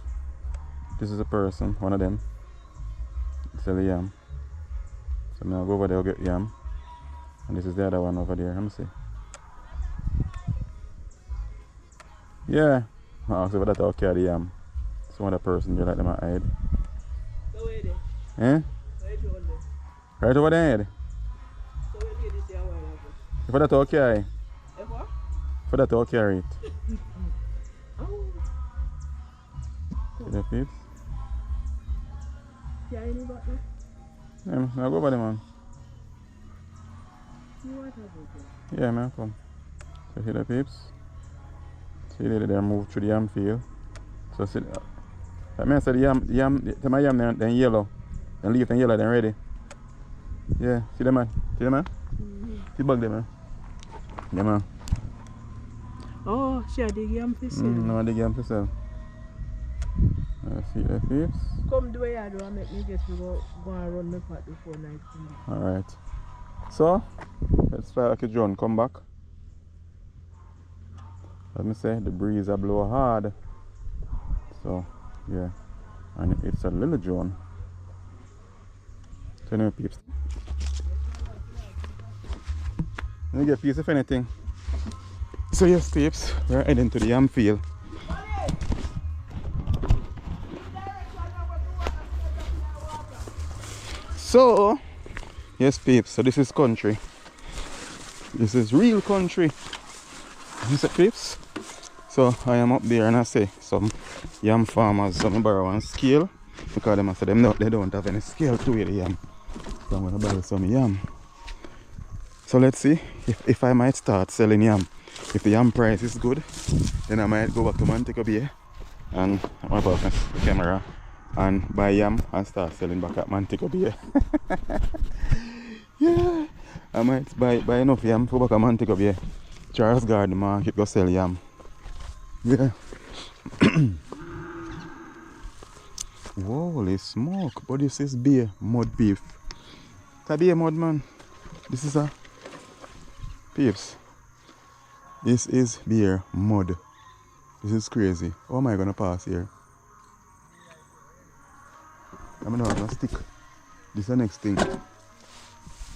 This is a person, one of them. Sell the yam. So I'm gonna go over there and get yam. And this is the other one over there. Let me see. Yeah. I asked if that I'll carry the yam. Some other person there like them at hide. So where they? Eh? Where you on there? Right over there head. So where do you say a while ago? If that I'll carry. Eh, what? For that I'll carry it. Oh. See the peeps? Yeah, any button? Yeah, I'll go over there, man. You want to go? Yeah, man, come. So see the peeps? See they move through the yam field. So see that means the yam, my yam then yellow. Then leaf then yellow then ready. Yeah, see them man? See them man? See bug them man? Yeah man. Oh, she had the yam for sale. No, they game for sell. See the peeps. Come do ya do and make me get to go and run my pot before night come. Alright. So, let's fly like a drone, come back. Let me say, the breeze a blow hard. So, yeah. And it's a little drone. So anyway, peeps. Let me get a piece of anything. So yes, peeps, we're heading to the yam field. So, yes, peeps, so this is country. This is real country. You see, peeps? So I am up there and I say some yam farmers, so I borrow one scale because them I say them they don't have any scale to weigh the yam. So I'm gonna borrow some yam. So let's see if I might start selling yam. If the yam price is good, then I might go back to Montego Bay and wipe off the camera and buy yam and start selling back at Montego Bay. Yeah, I might buy enough yam for back at Montego Bay. Charles Garden Market go sell yam. Yeah. Holy smoke, but this is beer mud beef. It's a beer mud, man. This is a peeps. This is beer mud. This is crazy. How am I gonna pass here? I mean, I'm gonna stick. This is the next thing.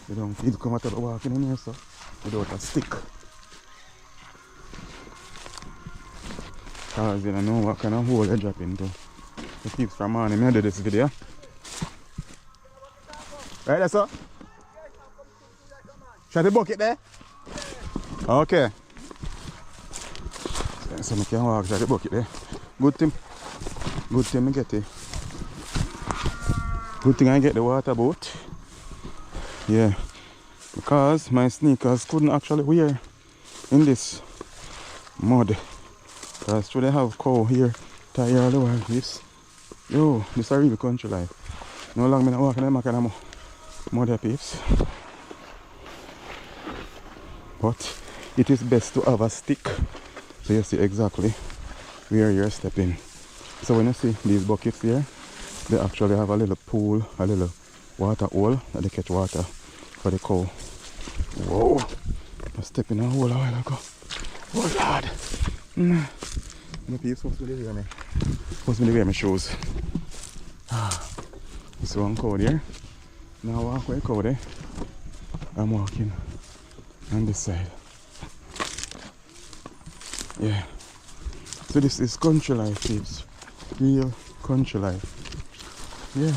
You don't feel comfortable walking in here, so without a stick. Because you don't know what kind of hole you drop into. The peeps from morning, I do this video. Right there, sir? Shut the bucket there? Okay. So I can walk shut the bucket there. Good thing I get it. Good thing I get the water boat. Yeah. Because my sneakers couldn't actually wear in this mud. Because they have cow here, tire all the wild leaves. Yo, this is a real country life. No longer I'm walking in my kind of mud peeps. But it is best to have a stick so you see exactly where you're stepping. So when you see these buckets here, they actually have a little pool, a little water hole that they catch water for the cow. Whoa! I stepped in a hole a while ago. Oh Lord! My peeps supposed to be wearing my shoes. This one cow there. Now I walk with cow there. I'm walking on this side. Yeah. So this is country life, peeps. Real country life. Yeah.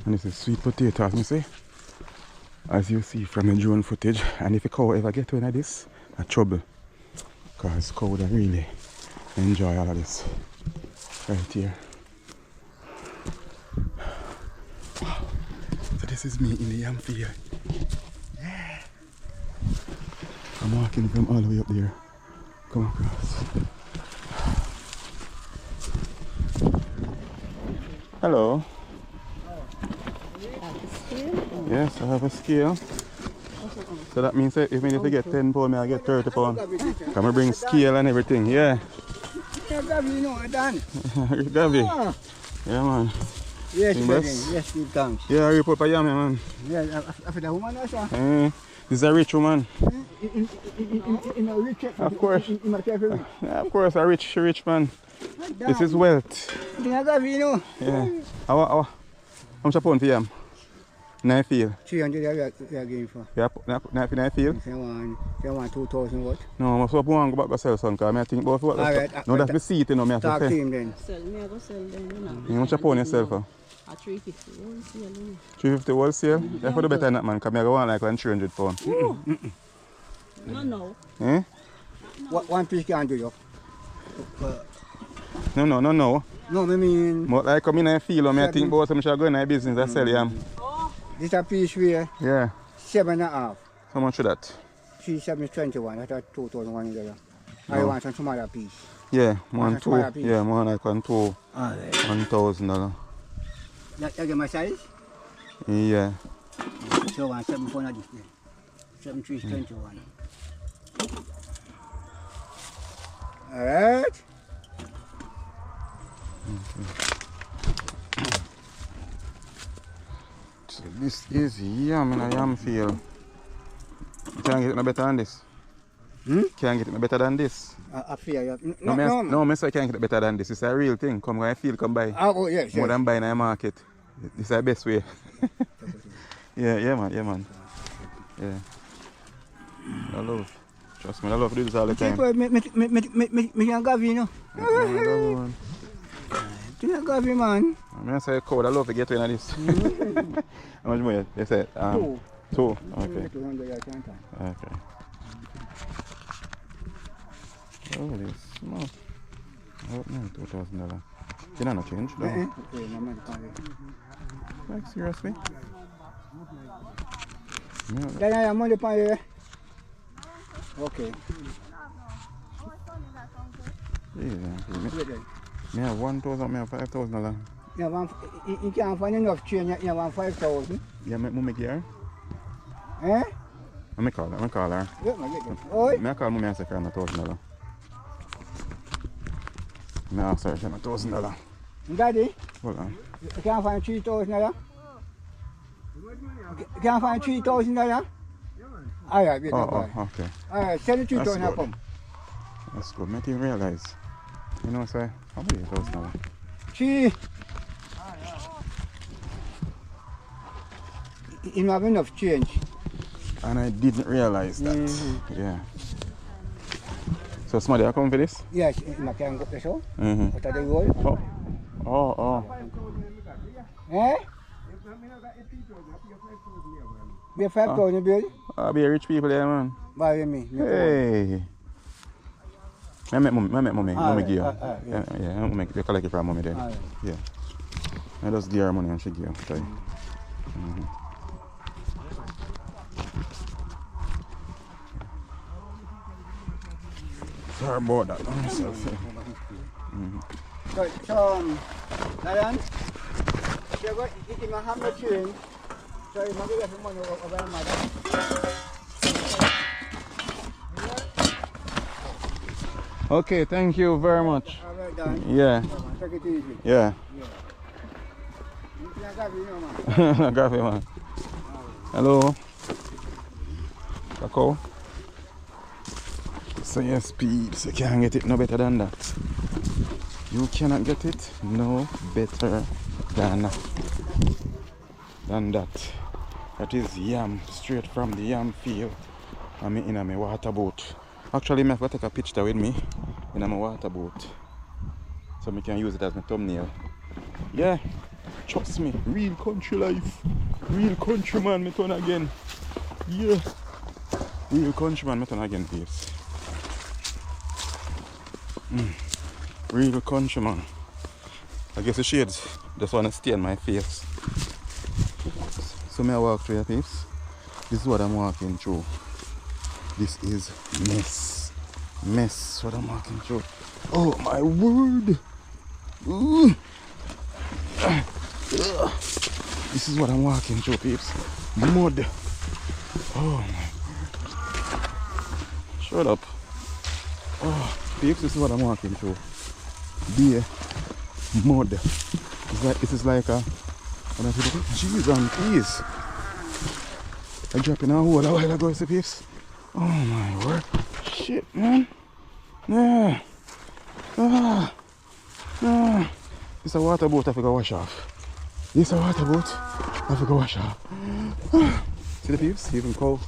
And this is sweet potato, as me say. As you see from the drone footage. And if a cow ever get one of this, a trouble. Because cow would really enjoy all of this. Right here. Wow. So this is me in the yam field. Yeah. I'm walking from all the way up there. Come across. Hello. Yes, I have a scale. So that means that if I get 10 pounds, I get 30 pounds. Come and bring scale and everything, yeah. Gavi, no, I done. Gavi. Yeah, man. Yes, yes, good thanks. Yeah, I report for you, man. Yeah, after the woman, also. This is a rich woman. In a rich, of course. In my careful. Yeah, of course, a rich man. This is wealth. Yeah. How much a pound for you? 9 field. 300 we are going for. Yeah, 9 field? Say one 2,000 what? No, I'm supposed to go back to sell some because I think about what. Right, no, that's the seat, you know. I talk have to to him then. Sell me, I go sell them, you know. How much a pound yourself for? At 350 wholesale, you know. 350 wholesale? That's for the better than that, man, because I go on like 300 pounds. No. Eh? One piece can do you. No. No, I mean... But like come in and feel, I think about some shall go in my business and sell yam. This a piece here. Yeah. 7.5. How much for that? 3,721. That's 2,100. I want some smaller piece. Yeah, one a two. smaller piece. Yeah, more like one two. Alright. $1,000. That's my size? Yeah. So 174 na this day. 73 is 21. Alright. So this is yam in a yam field. You can't get it no better than this. Can't get it no better than this. I fear you. No, I can't get it better than this. It's a real thing. Come when I feel, come buy. Oh, yes. More than buying in a market. This is the best way. yeah, man. Yeah. I love. Trust me, I love to do this all the time. Me can give you, no? You can give you, man. I say cold, I love to get in this. How much more you said? 2. Okay. 200 I can't. Okay. Holy smoke. Oh, no, $2,000. You don't have change, no? Like, seriously? Then I am money for you. Okay. Yeah, me have 1,000, me have $5,000. You can't find enough change, you want 5,000. Yeah, me make here. Eh? I call her. Oi? I call me and say for $1,000. I ask her for $1,000. Daddy? Hold on. You can't find $3,000? You can't find $3,000? Alright, wait. Okay. Alright, send the $3,000 come. That's good. Make you realize. You know, say, how many $1,000? 3. You don't have enough change. And I didn't realize that. Yeah. So somebody come for this? Yes, you can go to show. What are the roll? Oh. Eh? We have 5,000 bill? I'll be rich people there, man. Buy me. Hey. I make mommy. Mommy give you. Yeah. I make you collect it from mommy then. Yeah. I just give her money and she give you. Try. Sorry about that. So, Lion, you go in my hand change. So you must get money over my mother. Okay, thank you very much. Alright, Dan. Yeah. Take it easy. Yeah. You can have it, man. Coffee, man. Hello. Cacao. So yes, peeps, you can't get it no better than that. You cannot get it no better than that. That is yam, straight from the yam field. I'm in my water boat. Actually, I have to take a picture with me in my water boat, so I can use it as my thumbnail. Yeah, trust me, real country life, real countryman, me turn again. Yeah, real countryman, me turn again, peeps. Real countryman. I guess the shades just want to stay on my face. So may I walk through here, peeps? This is what I'm walking through. This is mess what I'm walking through. Oh my word. Ooh. This is what I'm walking through, peeps. Mud. Oh my word. Shut up. Oh, peeps, this is what I'm walking through. Beer. Mud. This is like a jeez and peas. I dropped in a hole a while ago, see, peeps. Oh my word. Shit, man. Yeah. This is a water boat I forgot to wash off. This is a water boat I forgot to wash off. See the peeps? Even cow.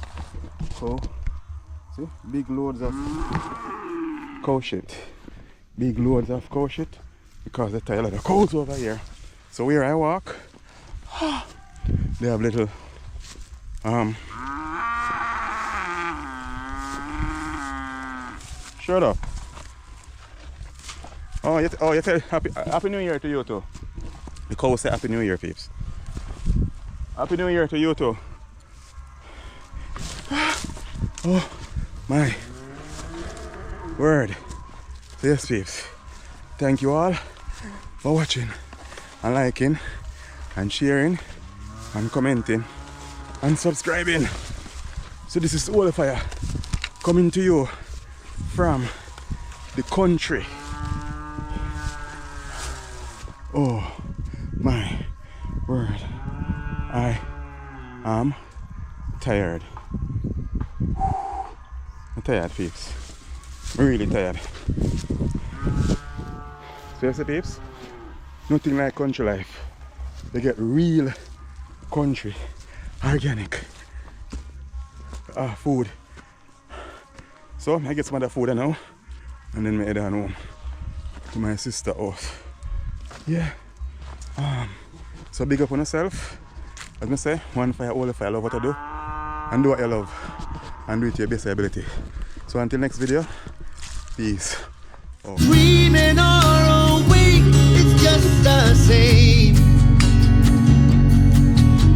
See? Big loads of cow shit. Big loads of cow shit. Because they tie a lot of cows over here. So where I walk, they have little shut up. Oh, you tell happy New Year to you too. The cow say Happy New Year, peeps. Happy New Year to you too. Oh my word. So yes, peeps. Thank you all for watching and liking and sharing and commenting and subscribing. So this is Oil Fire coming to you from the country. Oh my word, I am tired. I'm tired, peeps. I'm really tired. So you see, peeps, nothing like country life. They get real country, organic food. So I get some other food now, and then I head on home to my sister's house. Yeah. So big up on yourself. As I say, one fire, all the fire. Love what you do, and do what you love, and do it to your best ability. So until next video, peace. Oh. Dreaming or awake, it's just the same.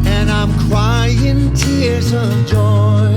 And I'm crying tears of joy.